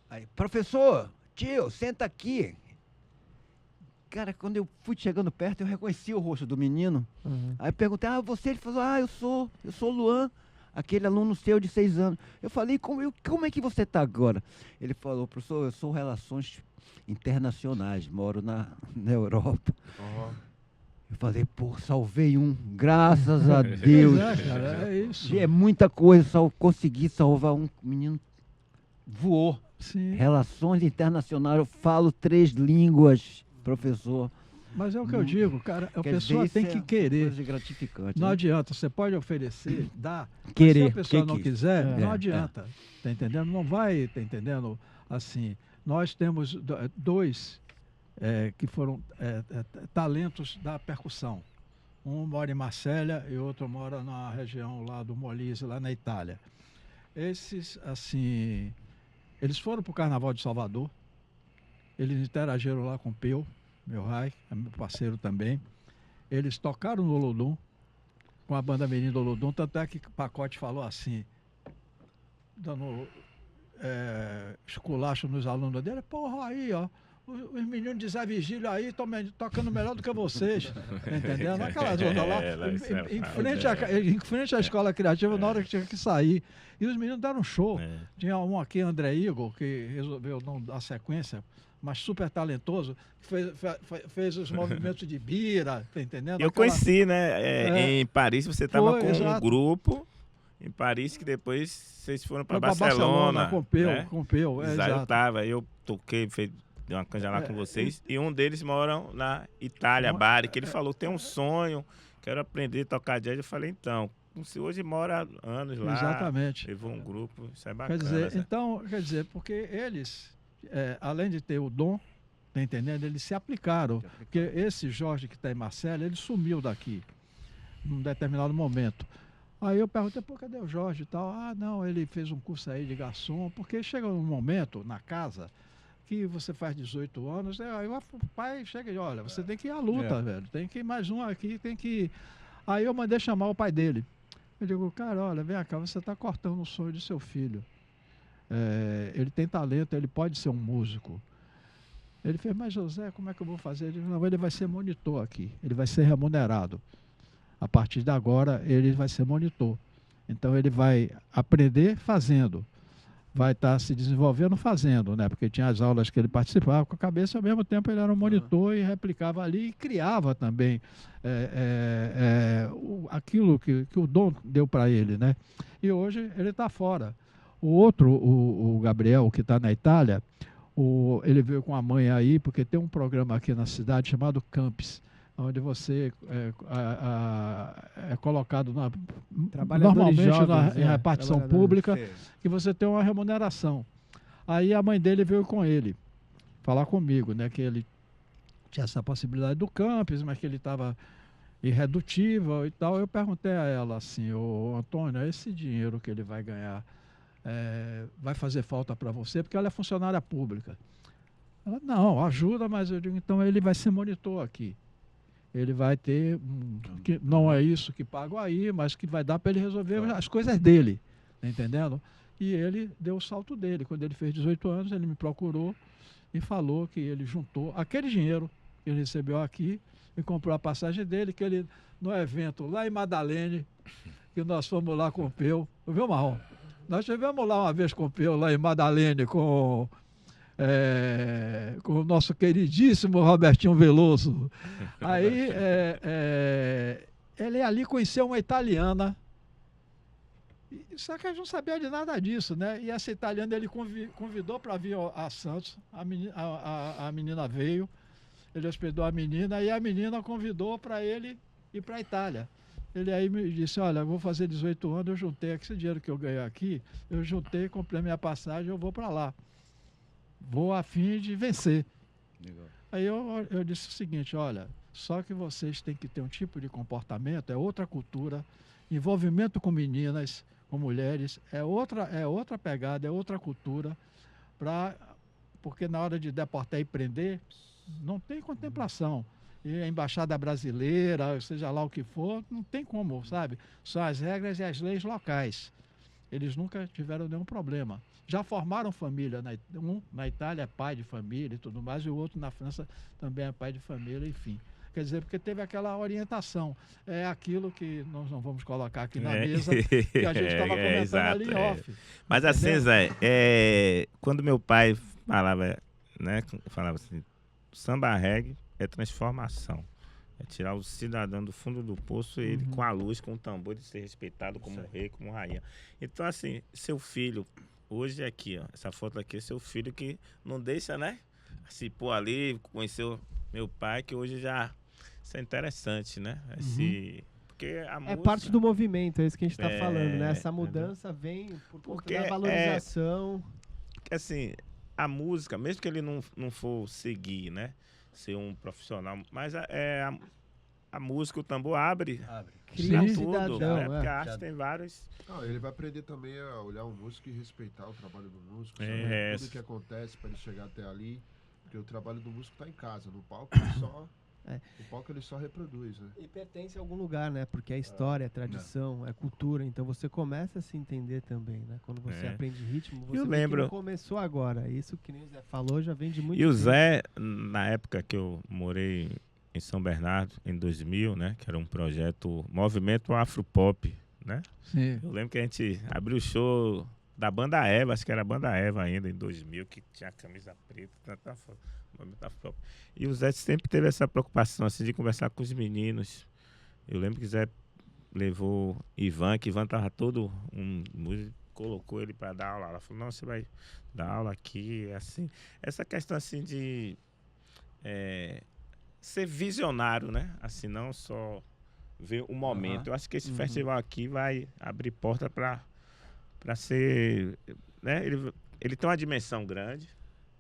Aí, professor, tio, senta aqui. Cara, quando eu fui chegando perto, eu reconheci o rosto do menino. Uhum. Aí eu perguntei, você? Ele falou, eu sou o Luan, aquele aluno seu de 6 anos. Eu falei, como é que você está agora? Ele falou, professor, eu sou Relações Internacionais, moro na Europa. Eu falei, salvei um, graças a Deus. Pois é, cara, é isso. É muita coisa, só consegui salvar um menino, voou. Sim. Relações Internacionais, eu falo 3 línguas, professor. Mas é o que eu digo, cara, a Quer pessoa dizer, tem isso que é querer. Coisa gratificante, Não né? adianta, você pode oferecer, dar, mas Querer, se a pessoa que não isso? quiser, É. não adianta, tá entendendo? Não vai, tá entendendo? Assim, nós temos 2 que foram talentos da percussão. Um mora em Marselha e outro mora na região lá do Molise, lá na Itália. Esses, assim, eles foram para o Carnaval de Salvador, eles interagiram lá com o Peu, meu rai, é meu parceiro também. Eles tocaram no Olodum, com a banda Menino do Olodum, tanto é que o Pacote falou assim, dando esculacho nos alunos dele, porra, aí, ó, os meninos de Zé Vigílio aí estão tocando melhor do que vocês, tá entendendo? Naquela zona lá, em frente à escola criativa, na hora que tinha que sair. E os meninos deram um show. Tinha um aqui, André Igor, que resolveu não dar sequência, mas super talentoso, fez os movimentos de bira, tá entendendo? Eu conheci, né? Em Paris você estava com exato. um grupo, em Paris, que depois vocês foram para Foi pra Barcelona. com o Peu, né? com o Peu, Exato, eu exato. tava, eu toquei, dei uma canja lá com vocês, e um deles mora na Itália, Bari, que ele falou, tem um sonho, quero aprender a tocar jazz. Eu falei, então, você hoje mora há anos lá, Exatamente. levou um grupo, isso é bacana. Quer dizer, então, porque eles, além de ter o dom, tá entendendo? Eles se aplicaram. Porque esse Jorge que está em Marselha, ele sumiu daqui, num determinado momento. Aí eu perguntei, cadê o Jorge e tal? Não, ele fez um curso aí de garçom, porque chega um momento na casa que você faz 18 anos, aí o pai chega e diz, olha, você tem que ir à luta, velho, tem que ir mais um aqui, tem que ir. Aí eu mandei chamar o pai dele. Eu digo, cara, olha, vem cá, você está cortando o sonho de seu filho. Ele tem talento, ele pode ser um músico. Ele fez, mas José, como é que eu vou fazer? Ele disse, não, ele vai ser monitor aqui, ele vai ser remunerado. A partir de agora, ele vai ser monitor. Então, ele vai aprender fazendo. Vai estar se desenvolvendo fazendo, né? Porque tinha as aulas que ele participava com a cabeça, ao mesmo tempo ele era um monitor e replicava ali e criava também aquilo que o dom deu para ele, né? E hoje ele está fora. O outro, o Gabriel, que está na Itália, ele veio com a mãe aí, porque tem um programa aqui na cidade chamado Campus, onde você é colocado normalmente jovens, em repartição pública, e você tem uma remuneração. Aí a mãe dele veio com ele falar comigo, né, que ele tinha essa possibilidade do campus, mas que ele estava irredutível e tal. Eu perguntei a ela assim, ô Antônio, esse dinheiro que ele vai ganhar vai fazer falta para você? Porque ela é funcionária pública. Ela, não, ajuda, mas eu digo, então ele vai ser monitor aqui. Ele vai ter, que não é isso que pago aí, mas que vai dar para ele resolver as coisas dele, tá entendendo? E ele deu o salto dele. Quando ele fez 18 anos, ele me procurou e falou que ele juntou aquele dinheiro que ele recebeu aqui e comprou a passagem dele, que ele, no evento lá em Madalene, que nós fomos lá com o Peu, viu, Marrom? Nós estivemos lá uma vez com o Peu, lá em Madalene, com o nosso queridíssimo Robertinho Veloso. Aí ele ali conheceu uma italiana, só que a gente não sabia de nada disso, né? E essa italiana ele convidou para vir a Santos, a menina veio, ele hospedou a menina e a menina convidou para ele ir para a Itália. Ele aí me disse, olha, eu vou fazer 18 anos, eu juntei esse dinheiro que eu ganhei aqui, eu juntei, comprei minha passagem, eu vou para lá. Vou a fim de vencer. Legal. Aí eu disse o seguinte, olha, só que vocês têm que ter um tipo de comportamento, é outra cultura, envolvimento com meninas, com mulheres, é outra pegada, é outra cultura, porque na hora de deportar e prender, não tem contemplação. E a embaixada brasileira, seja lá o que for, não tem como, sabe? São as regras e as leis locais. Eles nunca tiveram nenhum problema. Já formaram família. Um na Itália é pai de família e tudo mais, e o outro na França também é pai de família, enfim. Quer dizer, porque teve aquela orientação. É aquilo que nós não vamos colocar aqui na mesa, que a gente estava comentando exato, ali em off. Mas assim, Zé, quando meu pai falava, né, falava assim, samba reggae é transformação. É tirar o cidadão do fundo do poço, ele com a luz, com o tambor, de ser respeitado como rei, como rainha. Então, assim, seu filho, hoje aqui, ó, essa foto aqui é seu filho que não deixa, né? Se pôr ali, conheceu meu pai, que hoje já... Isso é interessante, né? Porque a música... É parte do movimento, é isso que a gente está falando, né? Essa mudança vem por conta da valorização. Porque, assim, a música, mesmo que ele não for seguir, né? Ser um profissional, mas a música, o tambor abre Cria um tudo, cidadão, né? Porque a arte tem vários... Não, ele vai aprender também a olhar o músico e respeitar o trabalho do músico, É. saber tudo o que acontece para ele chegar até ali, porque o trabalho do músico está em casa, no palco ele só... O palco ele só reproduz, né? E pertence a algum lugar, né? Porque é história, é tradição, é cultura. Então você começa a se entender também, né? Quando você aprende ritmo, você vê que não começou agora. Isso que nem o Zé falou já vem de muito tempo. E o Zé, na época que eu morei em São Bernardo, em 2000, né? Que era um projeto Movimento Afropop, né? Sim. Eu lembro que a gente abriu o show da Banda Eva, acho que era a Banda Eva ainda, em 2000, que tinha a camisa preta, tanta foto. E o Zé sempre teve essa preocupação assim, de conversar com os meninos. Eu lembro que o Zé levou Ivan, que Ivan estava todo colocou ele para dar aula. Ela falou, não, você vai dar aula aqui, assim. Essa questão assim de ser visionário, né? Assim, não só ver o momento. Eu acho que esse festival aqui vai abrir porta para ser, né? Ele tem uma dimensão grande.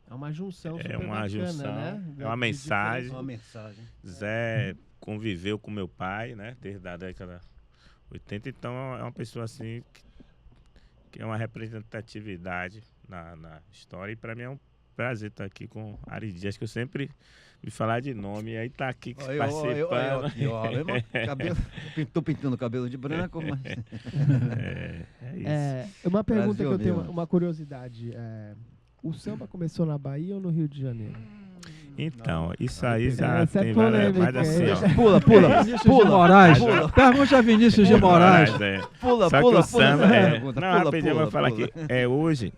É uma junção super uma bacana, junção, né? é uma mensagem. Uma mensagem. Zé conviveu com meu pai, né? Desde a década 80, então é uma pessoa assim que é uma representatividade na história. E para mim é um prazer estar aqui com Ari Dias, que eu sempre me falar de nome, e aí tá aqui participando. Tô pintando o cabelo de branco, mas... É isso. Uma pergunta que eu tenho, uma curiosidade. O samba começou na Bahia ou no Rio de Janeiro? Então, isso aí já essa tem é várias... polêmica, Mas assim, ó... Pula. Vinícius de Moraes. Pergunte a Vinícius de Moraes. Só que o samba... Rapidinho, eu vou falar pula. aqui. Hoje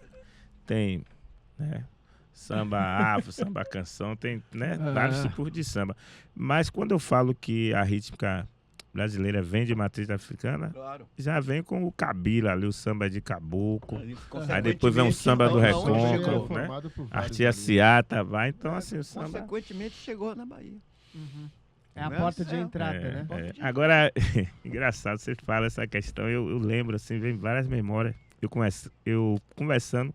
tem, né, samba afro, samba canção, tem, né, vários tipos de samba. Mas quando eu falo que a rítmica brasileira vem de matriz africana, já vem com o cabila ali, o samba de caboclo. Aí depois vem o samba do recôncavo, né? Artia Ciata vai, então assim, o samba... Consequentemente chegou na Bahia. É a porta de entrada, né? Agora, engraçado, você fala essa questão, eu lembro, assim, vem várias memórias. Eu conversando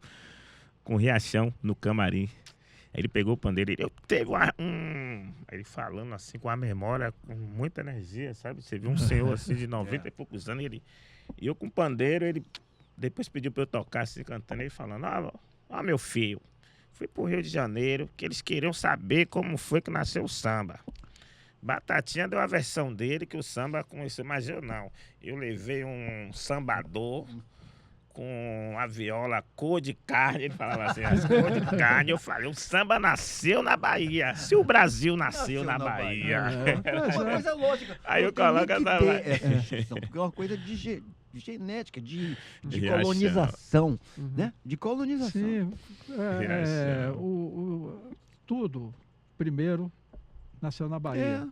com o Riachão no camarim. Aí ele pegou o pandeiro, eu teve ele falando assim com a memória, com muita energia, sabe? Você viu um senhor assim de 90 e poucos anos, e eu com o pandeiro, ele depois pediu para eu tocar assim, cantando, ele falando, meu filho, fui pro Rio de Janeiro, que eles queriam saber como foi que nasceu o samba. Batatinha deu a versão dele, que o samba começou, mas eu não. Eu levei um sambador com a viola cor de carne, ele falava assim, cor de carne, eu falei, o samba nasceu na Bahia, se o Brasil nasceu na Bahia. É uma coisa lógica. Aí eu coloco essa lá. Porque é uma coisa de genética, de colonização, né? De colonização. Sim, tudo primeiro nasceu na Bahia.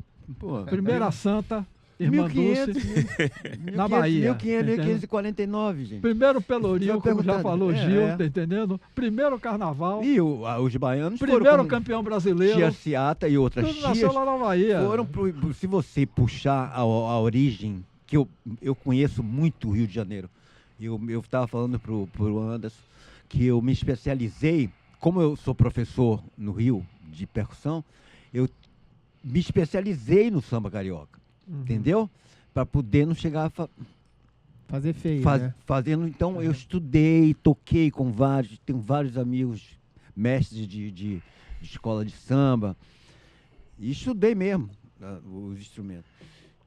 Primeira santa Irmã Dulce, na Bahia. 1549, gente. Primeiro Pelourinho, como já perguntando. falou Gil, tá entendendo? Primeiro Carnaval, E os baianos primeiro foram como campeão brasileiro, Tia Seata e outras tudo nasceu tias. lá na Bahia. Se você puxar a origem, que eu conheço muito o Rio de Janeiro. Eu estava falando pro Anderson que eu me especializei, como eu sou professor no Rio de percussão, eu me especializei no samba carioca, entendeu? Para poder não chegar Fazer feio, né? fazendo. Então eu estudei, toquei com tenho vários amigos, mestres de escola de samba, e estudei mesmo os instrumentos.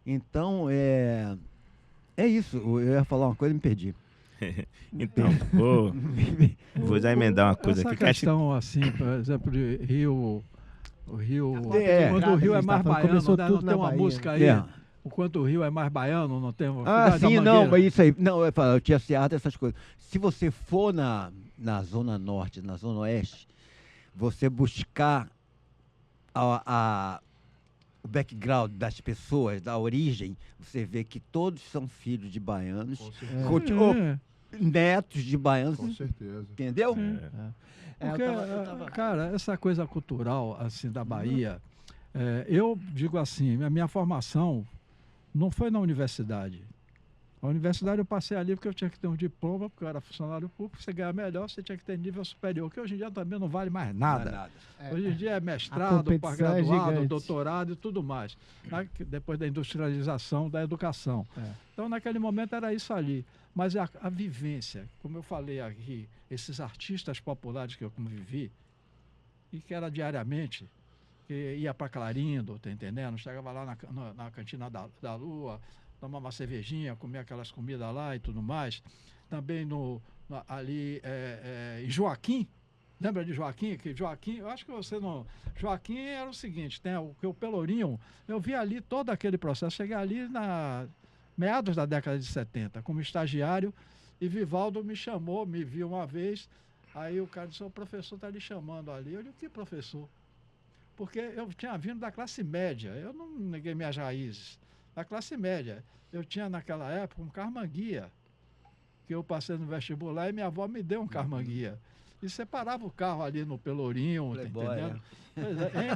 Então é isso. Eu ia falar uma coisa e me perdi. Então, vou já emendar uma coisa Essa aqui. Que acho questão, assim, por exemplo, de Rio... O Rio, É. quando o Rio é mais baiano, Começou né? tudo Não na tem uma Bahia. música aí? É. O quanto o Rio é mais baiano, não tem uma Ah, Cidade da sim, não, Mangueira. mas isso aí. Não, eu tinha Seata, essas coisas. Se você for na Zona Norte, na Zona Oeste, você buscar o background das pessoas, da origem, você vê que todos são filhos de baianos, Com certeza. ou É. netos de baianos, Com certeza. entendeu? Porque, eu tava- cara, essa coisa cultural, assim, da Bahia, eu digo assim, a minha formação não foi na universidade. A universidade eu passei ali porque eu tinha que ter um diploma, porque eu era funcionário público, você ganhar melhor, você tinha que ter nível superior, que hoje em dia também não vale mais nada. Hoje em dia é A mestrado, competição é pós-graduado, gigante. doutorado e tudo mais, né? Depois da industrialização da educação. É. Então, naquele momento era isso ali. Mas a vivência, como eu falei aqui, esses artistas populares que eu convivi, e que era diariamente, que ia para Clarindo, tá entendendo? Chegava lá na cantina da Lua, tomava uma cervejinha, comia aquelas comidas lá e tudo mais. Também ali em Joaquim, lembra de Joaquim? Que Joaquim, eu acho que você não... Joaquim era o seguinte, tem o Pelourinho, eu vi ali todo aquele processo, cheguei ali meados da década de 70, como estagiário, e Vivaldo me chamou, me viu uma vez, aí o cara disse, o professor está lhe chamando ali. Eu disse, que professor? Porque eu tinha vindo da classe média, eu não neguei minhas raízes, da classe média. Eu tinha naquela época um carmanguia, que eu passei no vestibular e minha avó me deu um carmanguia. E separava o carro ali no Pelourinho, tá Playboy, entendendo? né? Pois é, hein?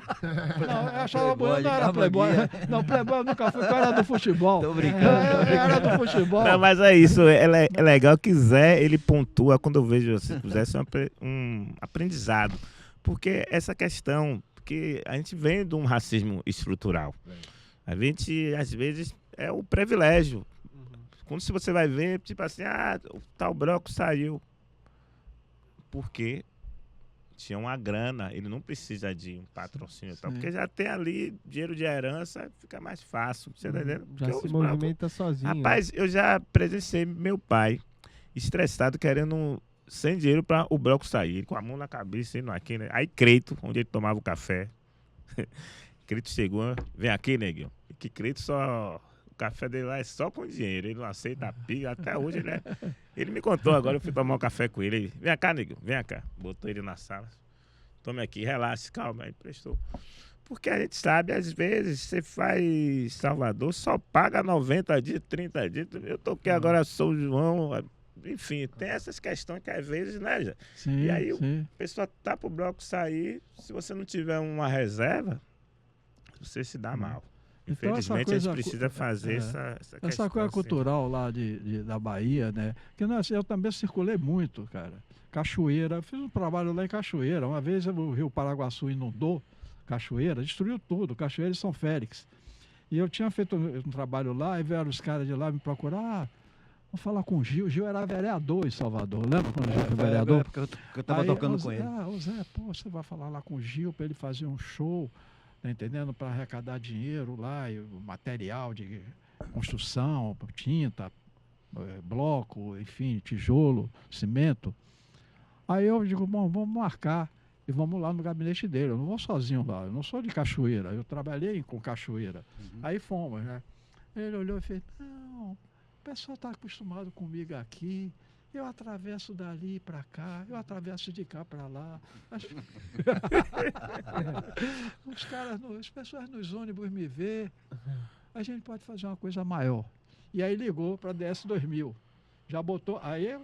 Não, eu achava Playboy bonito, de não era Playboy. carmanguia. Não, Playboy eu nunca fui, porque eu era do futebol. Tô brincando. Eu era do futebol. Não, mas é isso, é legal que Zé, ele pontua, quando eu vejo assim, o Zé é um aprendizado, porque essa questão, porque a gente vem de um racismo estrutural, a gente, às vezes, é o privilégio, quando se você vai ver, tipo assim, o tal branco saiu, porque tinha uma grana, ele não precisa de um patrocínio, tal, Sim. porque já tem ali dinheiro de herança, fica mais fácil, você tá entendendo? Já Porque se os brancos- movimenta sozinho. Rapaz, eu já presenciei meu pai estressado, querendo sem dinheiro para o bloco sair, com a mão na cabeça, indo aqui, né? Aí Creito, onde ele tomava o café, Creito chegou, vem aqui, neguinho. Que Creito só... O café dele lá é só com dinheiro, ele não aceita a piga, até hoje ele me contou, agora eu fui tomar um café com ele, vem cá, neguinho, vem cá. Botou ele na sala, tome aqui, relaxe, calma, aí prestou. Porque a gente sabe, às vezes, você faz Salvador, só paga 90 dias, 30 dias. Eu toquei agora São João, enfim, tem essas questões que às vezes, né, já? Sim, E aí sim. a pessoa tá pro bloco sair, se você não tiver uma reserva, você se dá mal. Então, essa Infelizmente, a coisa gente precisa fazer é, essa questão. Essa coisa assim. cultural lá da Bahia, né? Que eu também circulei muito, cara. Cachoeira, eu fiz um trabalho lá em Cachoeira. Uma vez o Rio Paraguaçu inundou Cachoeira, destruiu tudo, Cachoeira e São Félix. E eu tinha feito um trabalho lá, e vieram os caras de lá me procurar. Vou falar com o Gil. Gil era vereador em Salvador. Lembra quando o Gil foi vereador? Eu estava Aí, tocando com ele. Ô Zé, pô, você vai falar lá com o Gil para ele fazer um show, tá entendendo? Para arrecadar dinheiro lá, e o material de construção, tinta, bloco, enfim, tijolo, cimento. Aí eu digo, bom, vamos marcar e vamos lá no gabinete dele. Eu não vou sozinho lá, eu não sou de Cachoeira, eu trabalhei com Cachoeira. Aí fomos, né? Ele olhou e fez, não, o pessoal está acostumado comigo aqui. Eu atravesso dali para cá, eu atravesso de cá para lá. As pessoas nos ônibus me vê. a gente pode fazer uma coisa maior. E aí ligou para a DS 2000. Já botou, aí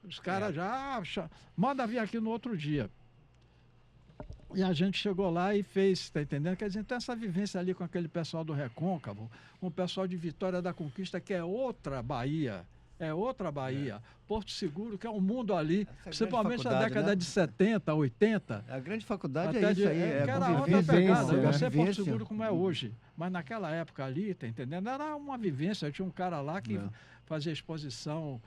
os caras manda vir aqui no outro dia. E a gente chegou lá e fez, tá entendendo? Quer dizer, então essa vivência ali com aquele pessoal do Recôncavo, com o pessoal de Vitória da Conquista, que é outra Bahia. É outra Bahia. Porto Seguro, que é um mundo ali, principalmente na década de 70, 80. A grande faculdade até é isso aí. Que era outra pegada. Eu sei Porto Seguro como é hoje. Mas naquela época ali, tá entendendo? Era uma vivência. Tinha um cara lá que fazia exposição,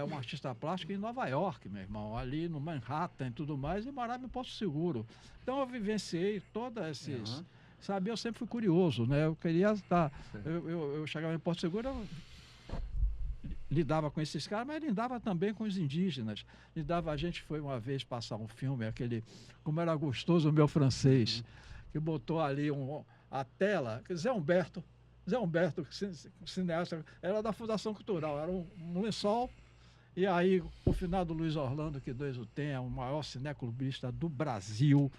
um artista plástico em Nova York, meu irmão, ali no Manhattan e tudo mais, e morava em Porto Seguro. Então eu vivenciei todos esses. Sabe, eu sempre fui curioso, né? Eu queria estar. Eu chegava em Porto Seguro, eu lidava com esses caras, mas lidava também com os indígenas. A gente foi uma vez passar um filme, aquele Como Era Gostoso o Meu Francês, que botou ali a tela, Zé Humberto, cineasta, era da Fundação Cultural, era um lençol, e aí o finado Luiz Orlando, que Deus o tenha, o maior cineclubista do Brasil,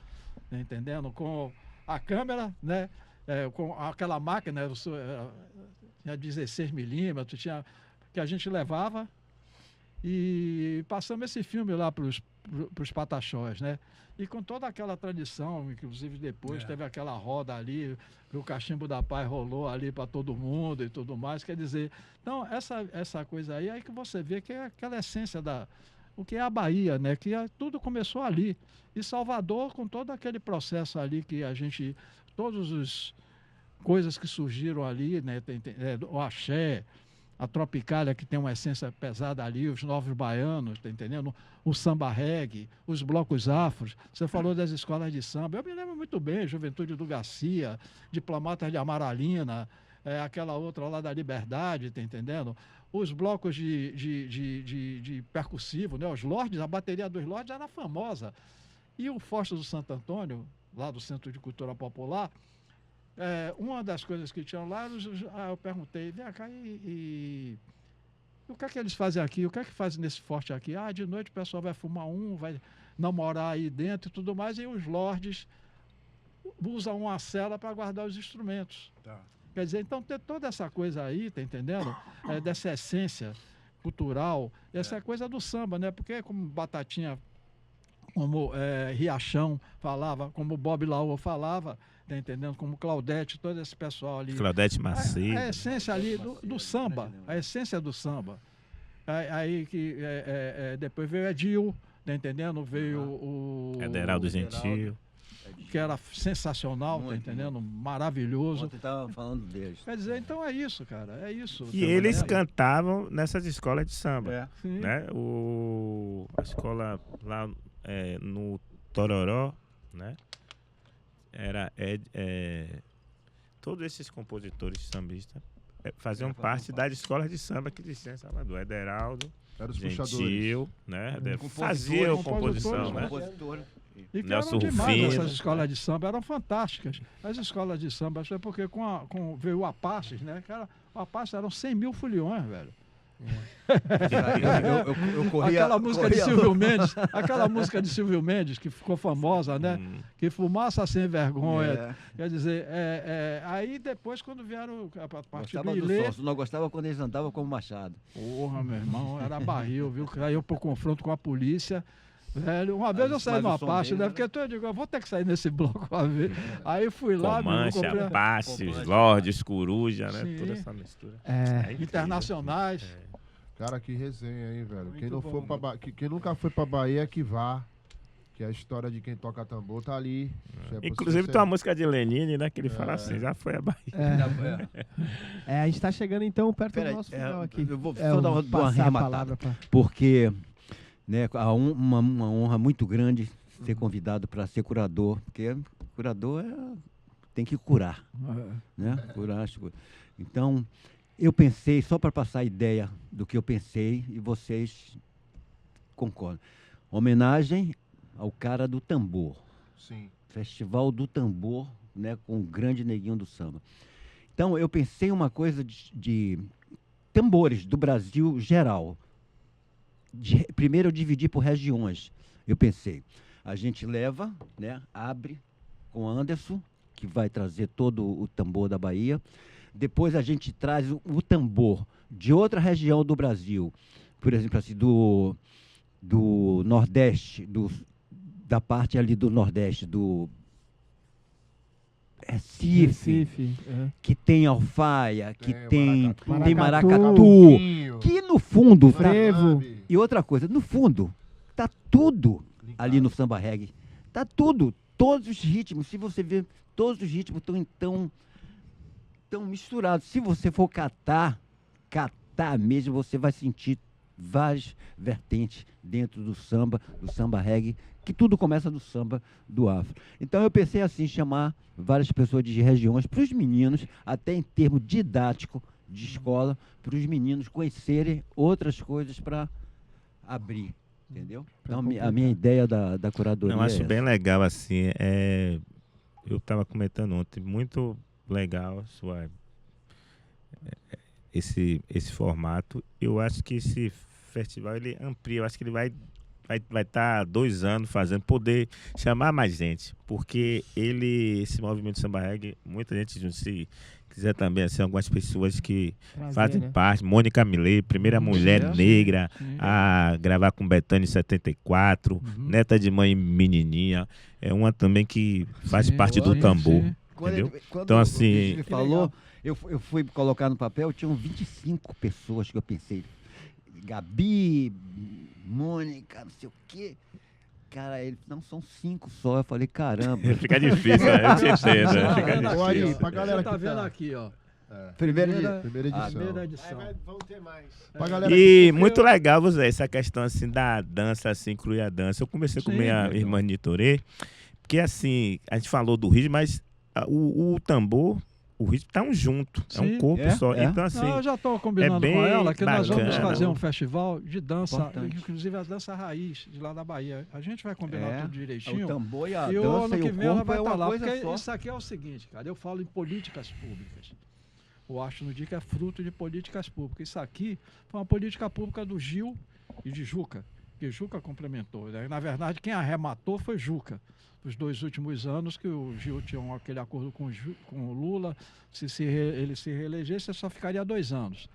né, entendendo? Com a câmera, né, com aquela máquina, tinha 16 milímetros, que a gente levava, e passamos esse filme lá para os Pataxós, né? E com toda aquela tradição, inclusive depois teve aquela roda ali, que o Cachimbo da Paz rolou ali para todo mundo e tudo mais, quer dizer, então essa coisa aí que você vê que é aquela essência o que é a Bahia, né? Que tudo começou ali. E Salvador, com todo aquele processo ali que todas as coisas que surgiram ali, né? O axé, a Tropicália, que tem uma essência pesada ali, os novos baianos, tá entendendo? O samba reggae, os blocos afros. Você falou das escolas de samba. Eu me lembro muito bem, Juventude do Garcia, Diplomatas de Amaralina, aquela outra lá da Liberdade, tá entendendo? Os blocos de percussivo, né? Os Lordes, a bateria dos Lordes era famosa. E o Foz do Santo Antônio, lá do Centro de Cultura Popular, uma das coisas que tinham lá, eu perguntei, vem cá, e o que é que eles fazem aqui? O que é que fazem nesse forte aqui? De noite o pessoal vai fumar vai namorar aí dentro e tudo mais, e os lordes usam uma cela para guardar os instrumentos. Tá. Quer dizer, então tem toda essa coisa aí, tá entendendo? Dessa essência cultural, essa coisa do samba, né? Porque como Batatinha, como Riachão falava, como Bob Laô falava, tá entendendo? Como Claudete, todo esse pessoal ali. Claudete Macedo. A essência ali do samba, a essência do samba. Aí que depois veio Edil, tá entendendo? Veio o Ederaldo Gentil, que era sensacional, tá entendendo? Maravilhoso. Você estava falando deles. Quer dizer, então é isso, cara, é isso. E eles cantavam nessas escolas de samba, Sim. né? A escola lá no Tororó, né? Todos esses compositores sambistas faziam parte das escolas de samba que existiam em Salvador. Ederaldo, Gentil, né? Faziam composição, né? E que Nelson eram demais Rufino. essas escolas de samba, eram fantásticas. As escolas de samba, porque veio o Apaches, né? O Apaches eram 100 mil foliões, velho. Eu corria, aquela música de Silvio Mendes, aquela música de Silvio Mendes que ficou famosa, né? Que fumaça sem vergonha. Quer dizer, aí depois quando vieram a parte do Ilê, não gostava quando eles andavam como Machado. Porra, meu irmão, era barril, viu? Aí eu pro confronto com a polícia. Velho, uma vez eu saí numa parte, né? Porque eu digo, eu vou ter que sair nesse bloco uma vez. Aí fui lá, Comanche, Apaches, Lordes, Coruja, né? Sim. Toda essa mistura. Internacionais. Cara, que resenha aí, velho. Muito Quem não bom, for pra quem nunca foi pra Bahia, que vá. Que a história de quem toca tambor tá ali. Inclusive tem uma música de Lenine, né? Que ele fala assim, já foi a Bahia. A gente tá chegando então perto do nosso final aqui. Eu vou só dar uma passar a arrematada. palavra pra... Porque uma honra muito grande ser convidado para ser curador, porque curador tem que curar, né? Curar as coisas. Então, eu pensei, só para passar a ideia do que eu pensei, e vocês concordam. Homenagem ao cara do tambor. Sim. Festival do Tambor, né, com o grande neguinho do samba. Então, eu pensei uma coisa de tambores do Brasil geral. Primeiro eu dividi por regiões. Eu pensei, a gente leva, né, abre com Anderson, que vai trazer todo o tambor da Bahia. Depois a gente traz o tambor de outra região do Brasil, por exemplo, assim, do Nordeste, da parte ali do Nordeste, do Recife, que tem alfaia, que tem maracatu, que no fundo frevo. E outra coisa, no fundo, tá tudo ali no samba reggae. Tá tudo, todos os ritmos, se você ver, todos os ritmos estão tão misturados. Se você for catar mesmo, você vai sentir várias vertentes dentro do samba reggae, que tudo começa do samba do afro. Então eu pensei assim, chamar várias pessoas de regiões para os meninos, até em termo didático de escola, para os meninos conhecerem outras coisas para abrir, entendeu? Então a minha ideia da curadoria eu acho bem essa. legal assim, eu estava comentando ontem, muito legal esse formato. Eu acho que esse festival ele amplia, eu acho que ele vai estar 2 anos fazendo, poder chamar mais gente, porque esse movimento samba reggae, muita gente, se quiser também, assim, algumas pessoas que fazem parte, Mônica Millet, primeira mulher negra a gravar com Bethânia em 74, neta de mãe menininha, é uma também que faz parte do tambor. Entendeu? Quando então, assim, ele falou, eu fui colocar no papel, tinham 25 pessoas que eu pensei. Gabi, Mônica, não sei o quê. Cara, eles não são 5 só. Eu falei, caramba. Fica difícil, né? Eu te entendo. Fica difícil. Aí, pra galera tá que vendo aqui, ó. Primeira edição. Vão ter mais. E muito legal, Zé, essa questão assim da dança, assim, incluir a dança. Eu conversei com minha irmã Nitorê, porque assim, a gente falou do ritmo, mas o tambor, o ritmo tá junto, é um corpo só. Então, assim, eu já estou combinando com ela que nós vamos bacana. fazer um festival de dança, Importante. inclusive a dança raiz de lá da Bahia. A gente vai combinar tudo direitinho. O tambor e a E o dança ano e que o vem ela corpo vai é estar uma lá, coisa porque só. isso aqui é o seguinte, cara, eu falo em políticas públicas. O Arte no Dica é fruto de políticas públicas. Isso aqui foi uma política pública do Gil e de Juca, que Juca complementou, né? Na verdade, quem arrematou foi Juca. Os 2 últimos anos que o Gil tinha aquele acordo com o Lula, ele se reelegesse, só ficaria 2 anos.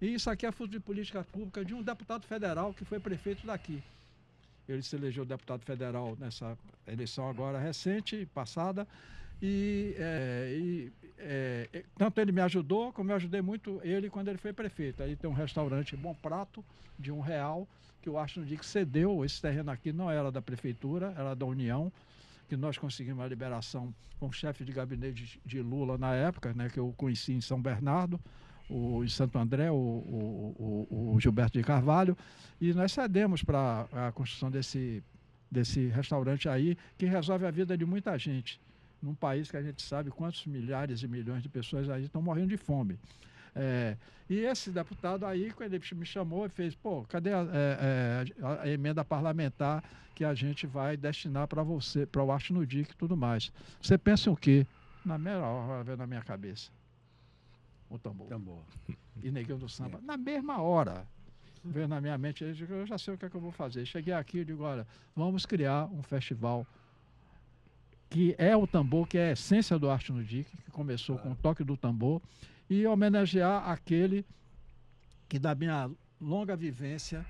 E isso aqui é fruto de política pública de um deputado federal que foi prefeito daqui. Ele se elegeu deputado federal nessa eleição agora recente, passada, tanto ele me ajudou, como eu ajudei muito ele quando ele foi prefeito. Aí tem um restaurante Bom Prato, de R$1, que eu acho que cedeu. Esse terreno aqui não era da prefeitura, era da União, que nós conseguimos a liberação com o chefe de gabinete de Lula na época, né, que eu conheci em São Bernardo, em Santo André, o Gilberto de Carvalho, e nós cedemos para a construção desse restaurante aí, que resolve a vida de muita gente, num país que a gente sabe quantos milhares e milhões de pessoas aí estão morrendo de fome. E esse deputado aí, quando ele me chamou e fez, cadê a emenda parlamentar que a gente vai destinar para você, para o Arte no Dica e tudo mais. Você pensa em o quê? Na mesma hora veio na minha cabeça o tambor. E Neguinho do Samba. Na mesma hora veio na minha mente, eu já sei o que é que eu vou fazer. Cheguei aqui e digo, olha, vamos criar um festival que é o tambor, que é a essência do Arte no Dica, que começou com o toque do tambor, e homenagear aquele que, da minha longa vivência,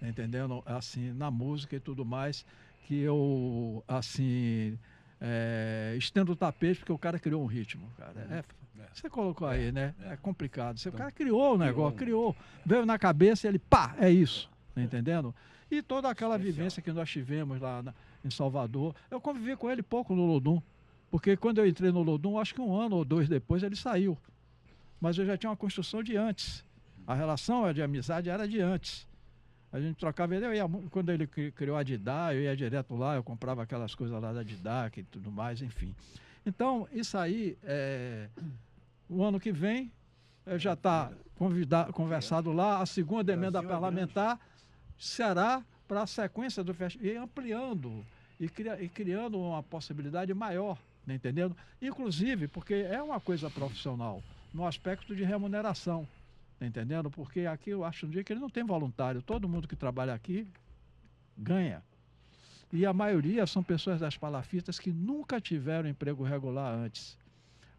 entendendo, assim, na música e tudo mais, que eu, assim, estendo o tapete, porque o cara criou um ritmo, cara. Você colocou aí, né? É complicado. O cara criou o negócio, veio na cabeça e ele, pá, é isso, entendendo? E toda aquela vivência que nós tivemos lá em Salvador, eu convivi com ele pouco no Lodum, porque quando eu entrei no Lodum, acho que 1 ano ou 2 depois ele saiu. Mas eu já tinha uma construção de antes. A relação de amizade era de antes. A gente trocava ideia. Quando ele criou a Didá, eu ia direto lá, eu comprava aquelas coisas lá da Didá e tudo mais, enfim. Então, isso aí, o ano que vem, já está conversado lá, a segunda emenda parlamentar será para a sequência do festival, e ampliando e criando uma possibilidade maior, tá entendendo? Inclusive, porque é uma coisa profissional, no aspecto de remuneração, tá entendendo? Porque aqui eu acho que ele não tem voluntário, todo mundo que trabalha aqui ganha. E a maioria são pessoas das palafitas que nunca tiveram emprego regular antes.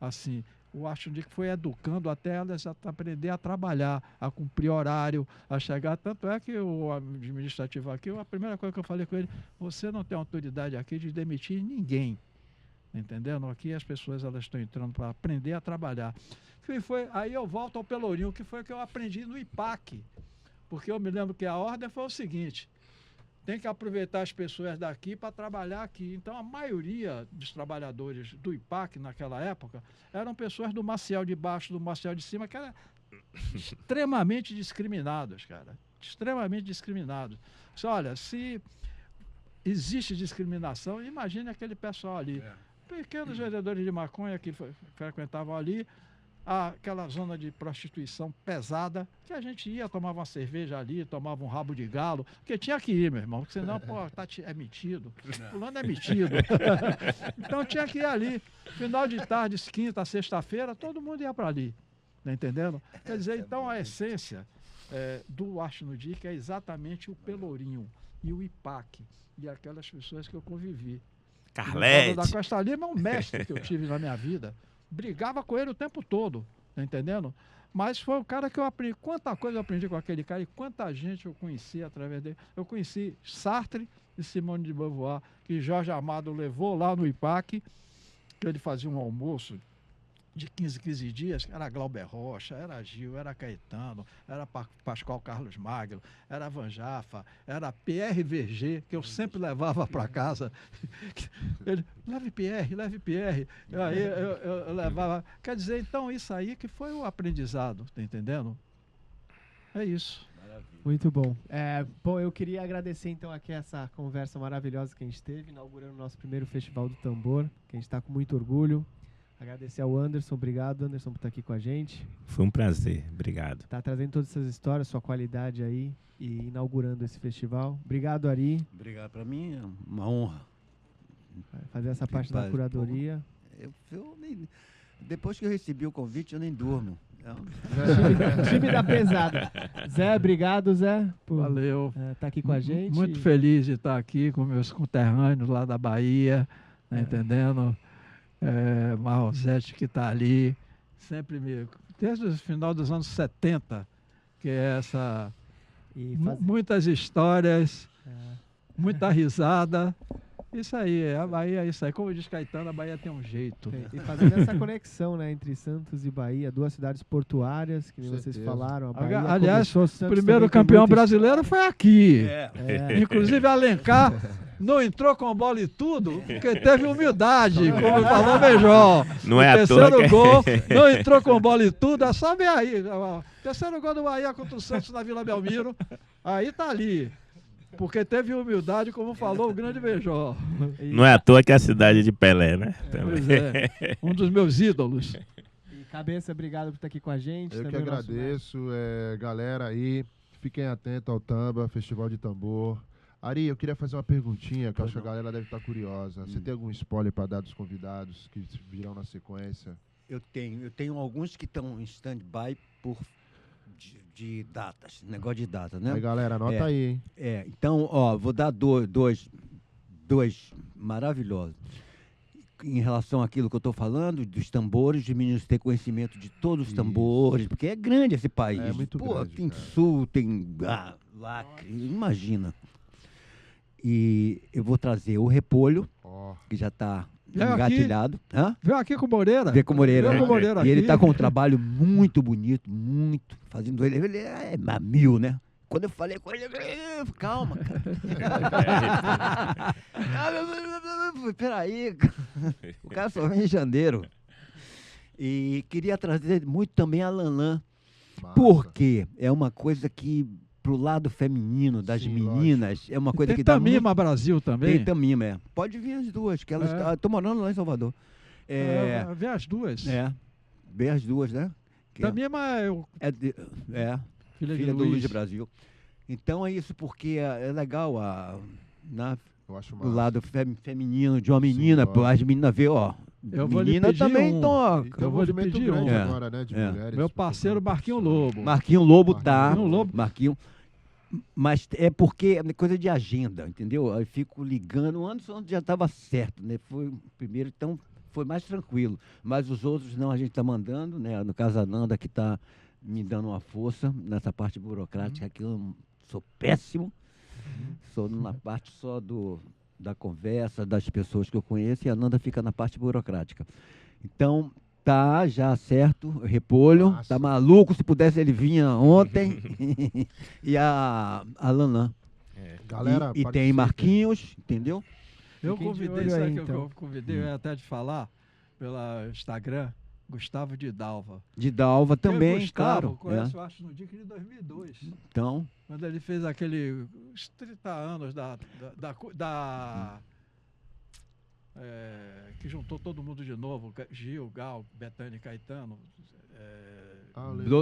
Assim, o Arte no Dique foi educando até elas a aprender a trabalhar, a cumprir horário, a chegar. Tanto é que o administrativo aqui, a primeira coisa que eu falei com ele, você não tem autoridade aqui de demitir ninguém. Entendendo? Aqui as pessoas elas estão entrando para aprender a trabalhar. Aí eu volto ao Pelourinho, que foi o que eu aprendi no IPAC. Porque eu me lembro que a ordem foi o seguinte: tem que aproveitar as pessoas daqui para trabalhar aqui. Então, a maioria dos trabalhadores do IPAC, naquela época, eram pessoas do Maciel de baixo, do Maciel de cima, que eram extremamente discriminados, cara. Extremamente discriminados. Olha, se existe discriminação, imagine aquele pessoal ali. Pequenos vendedores de maconha que frequentavam ali, aquela zona de prostituição pesada, que a gente ia, tomava uma cerveja ali, tomava um rabo de galo, porque tinha que ir, meu irmão, porque senão, pô, é metido, fulano é metido. Então tinha que ir ali, final de tarde, quinta, sexta-feira, todo mundo ia para ali, tá entendendo? Quer dizer, então a essência do Arte no Dique é exatamente o Pelourinho e o IPAC, e aquelas pessoas que eu convivi. Carlete. O da Costa Lima é um mestre que eu tive na minha vida. Brigava com ele o tempo todo, tá entendendo? Mas foi o cara que eu aprendi. Quanta coisa eu aprendi com aquele cara e quanta gente eu conheci através dele. Eu conheci Sartre e Simone de Beauvoir, que Jorge Amado levou lá no IPAC, que ele fazia um almoço de 15 dias, era Glauber Rocha, era Gil, era Caetano, era Pascoal Carlos Magno, era Van Jaffa, era Pierre Verger, que eu sempre levava para casa. Ele, leve Pierre. Aí eu levava. Quer dizer, então, isso aí que foi o aprendizado, tá entendendo? É isso. Muito bom. Bom, eu queria agradecer então aqui essa conversa maravilhosa que a gente teve, inaugurando o nosso primeiro Festival do Tambor, que a gente está com muito orgulho. Agradecer ao Anderson, obrigado Anderson por estar aqui com a gente. Foi um prazer, obrigado. Tá trazendo todas essas histórias, sua qualidade aí e inaugurando esse festival. Obrigado, Ari. Obrigado, para mim é uma honra. Fazer essa parte da curadoria. Depois que eu recebi o convite, eu nem durmo. Time da pesada. Zé, obrigado, Zé. Valeu. Tá aqui com a gente. Muito feliz de estar aqui com meus conterrâneos lá da Bahia, tá entendendo? Marrosete que está ali, sempre desde o final dos anos 70, que é essa. Muitas histórias, muita risada. Isso aí, a Bahia é isso aí. Como diz Caetano, a Bahia tem um jeito. E fazendo essa conexão, né, entre Santos e Bahia, duas cidades portuárias, que nem vocês falaram. A Bahia aliás, o primeiro campeão brasileiro foi aqui. Inclusive, Alencar não entrou com bola e tudo, porque teve humildade, como falou o Beijão. Não é à toa terceiro gol, não entrou com bola e tudo, é só ver aí. Terceiro gol do Bahia contra o Santos na Vila Belmiro, aí tá ali. Porque teve humildade, como falou o grande Beijó. Não é à toa que é a cidade de Pelé, né? Pois é, um dos meus ídolos. E Cabeça, obrigado por estar aqui com a gente. Eu que agradeço. Galera aí, fiquem atentos ao Tamba, Festival de Tambor. Ari, eu queria fazer uma perguntinha, que eu acho que a galera deve estar curiosa. Você tem algum spoiler para dar dos convidados que virão na sequência? Eu tenho alguns que estão em stand-by por... De datas, negócio de data, né? Aí, galera, anota aí, hein? Então, vou dar dois maravilhosos. Em relação àquilo que eu estou falando, dos tambores, de meninos ter conhecimento de todos os tambores, porque é grande esse país. É muito grande. Tem sul, tem lacre, imagina. E eu vou trazer o Repolho, que já está engatilhado. Veio aqui com o Moreira. Veio com o Moreira. E ele está com um trabalho muito bonito, muito. Fazendo ele é mamil, né? Quando eu falei com ele, calma, cara. Peraí, o cara só vem em janeiro. E queria trazer muito também a Lanlan, porque é uma coisa que pro lado feminino das meninas, lógico. É uma coisa tem que dá muito... Tamima Brasil também. Tem Tamima, Pode vir as duas, que elas estão morando lá em Salvador. Vê as duas. Vê as duas, né? Tamima filha do Luiz Brasil. Então é isso, porque é legal o lado feminino de uma menina, as meninas vê, eu vou menina também toca. Eu vou lhe pedir agora, né, de mulheres. Meu parceiro Marquinho Lobo. Marquinho Lobo tá. Marquinho. Mas é porque é coisa de agenda, entendeu? Eu fico ligando. O Anderson já estava certo, né? Foi o primeiro, então foi mais tranquilo. Mas os outros não, a gente está mandando, né? No caso, a Nanda que está me dando uma força nessa parte burocrática, que eu sou péssimo. Sou na parte só da conversa, das pessoas que eu conheço, e a Nanda fica na parte burocrática. Então, tá já certo, repolho, Massa. tá maluco, se pudesse ele vinha ontem. E a Lanã. Galera, E tem participe. Marquinhos, entendeu? Eu Fiquem de convidei, olho sabe aí, que então. eu convidei, eu ia até te falar, pela Instagram, Gustavo de Dalva. De Dalva também, Gustavo claro. conhece o Arte no Dique de 2002. Então, Quando ele fez os 30 anos que juntou todo mundo de novo, Gil, Gal, Bethânia e Caetano.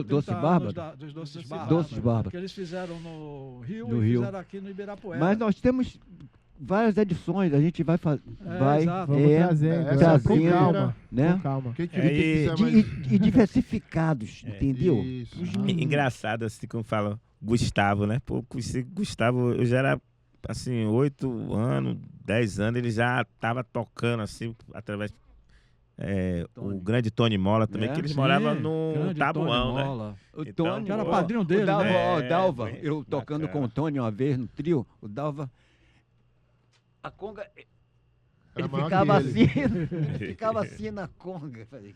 Doce 30 anos Bárbaro. dos Doces Bárbaros. Doces Bárbaros. Que eles fizeram no Rio No e Rio. fizeram aqui no Ibirapuera. Mas nós temos várias edições, a gente vai fazer. Exato. Vamos trazendo, essa trazendo, é a primeira, né? com calma. Quem É, quiser mais... E diversificados, entendeu? Isso. Engraçado, assim, como fala Gustavo, né? Pô, conheci Gustavo, eu já era, assim, 8 anos, 10 anos, ele já tava tocando, assim, através... o grande Tony Mola também, É, que eles Sim, moravam no grande Tabuão, Tony né? Mola. O Então, Tony, Que era pô, padrinho dele, o Dalva, né? ó, Dalva, É, eu tocando bacana. com o Tony uma vez no trio, o Dalva, a conga, Era ele maior ficava que assim, ele ficava assim na conga. Falei,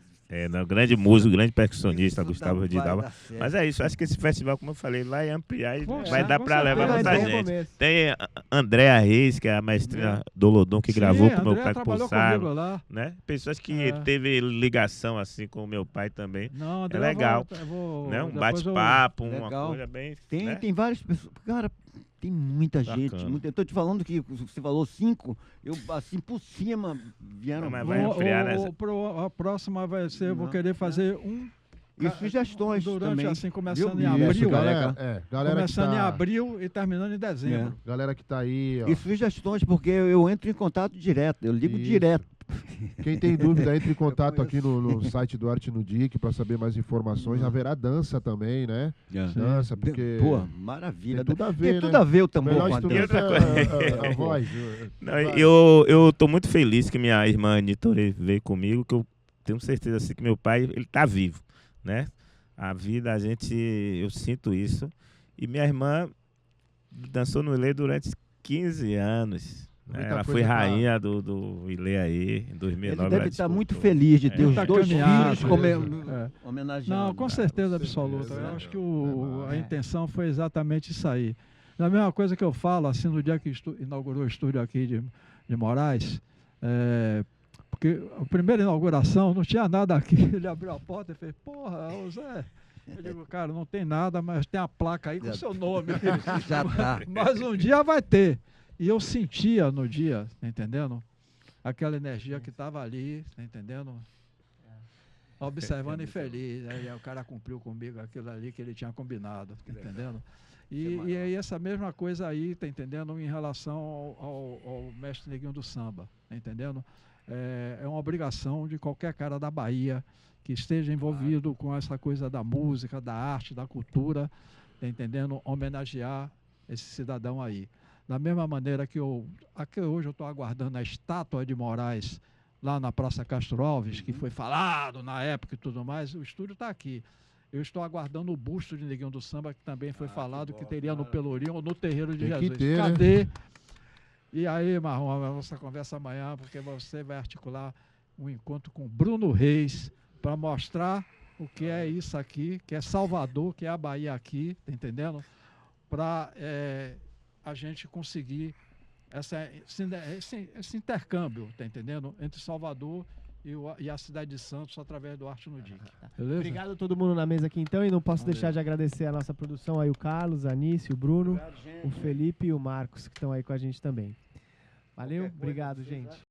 Não, grande músico, grande percussionista, isso Gustavo não de vai Dalva. dar certo. Mas é isso, acho que esse festival, como eu falei, vai ampliar e Com vai certeza, dar com pra levar certeza. muita Vai ser o gente. começo. Tem a Andréa Reis, que é a mestrina do Lodum, que Sim, gravou com a meu Andréa pai trabalhou Pulsar, comigo lá. né? Pessoas que É. teve ligação assim com o meu pai também. Não, André, legal, eu vou, Né? Um depois bate-papo, uma Legal. coisa bem. Tem, né? tem várias pessoas, cara, tem muita Bacana. gente. Eu tô te falando que você falou 5, eu assim por cima vieram. Não, mas vai ampliar nessa. A próxima vai ser, eu vou Não, querer fazer E sugestões durante também. assim, começando Viu? em Isso, abril. galera, galera Começando que em tá, abril e terminando em dezembro. galera que tá aí, ó. E sugestões, porque eu entro em contato direto, eu ligo Isso. direto. Quem tem dúvida, entre em contato conheço. aqui no site do Arte no Dic para saber mais informações. Haverá dança também, né? Dança, porque Pô, maravilha. tem tudo a ver, Tem né? tudo a ver o O tambor melhor com a instrumento dança. outra é a voz. Não, Vai. eu tô muito feliz que minha irmã Anitorê veio comigo, que eu tenho certeza assim, que meu pai, ele tá vivo, né? A vida, eu sinto isso. E minha irmã dançou no Ilê durante 15 anos. Né? Muita Ela coisa foi pra- rainha do Ilê aí, em 2009. Ele ela deve estar muito disputou. feliz de ter É. os Tá 2 caminhado, filhos é. homenageados. Não, com certeza com absoluta. certeza. Eu acho que É. a intenção foi exatamente isso aí. Da mesma coisa que eu falo, assim, no dia que inaugurou o estúdio aqui de Moraes, porque a primeira inauguração não tinha nada aqui. Ele abriu a porta e fez, porra, ô Zé. Eu digo, cara, não tem nada, mas tem a placa aí com o seu nome. Já tá. Mas um dia vai ter. E eu sentia no dia, tá entendendo? Aquela energia que estava ali, tá entendendo? Observando e feliz. Aí o cara cumpriu comigo aquilo ali que ele tinha combinado, tá entendendo? E aí essa mesma coisa aí, tá entendendo? Em relação ao mestre Neguinho do Samba, tá entendendo? É uma obrigação de qualquer cara da Bahia que esteja envolvido com essa coisa da música, da arte, da cultura, tá entendendo? Homenagear esse cidadão aí. Da mesma maneira que hoje eu estou aguardando a estátua de Moraes lá na Praça Castro Alves, que foi falado na época e tudo mais, o estúdio está aqui. Eu estou aguardando o busto de Neguinho do Samba, que também foi falado que teria no Pelourinho ou no Terreiro de Tem que Jesus. ter, né? Cadê? E aí, Marrom, a nossa conversa amanhã, porque você vai articular um encontro com Bruno Reis para mostrar o que é isso aqui, que é Salvador, que é a Bahia aqui, tá entendendo? Para a gente conseguir esse intercâmbio, tá entendendo? Entre Salvador e a cidade de Santos através do Arte no Dic. Beleza? Obrigado a todo mundo na mesa aqui então, e não posso Valeu. deixar de agradecer a nossa produção aí, o Carlos, a Anice, o Bruno, Obrigado, gente. o Felipe e o Marcos, que estão aí com a gente também. Valeu, Qualquer coisa, obrigado, vocês gente.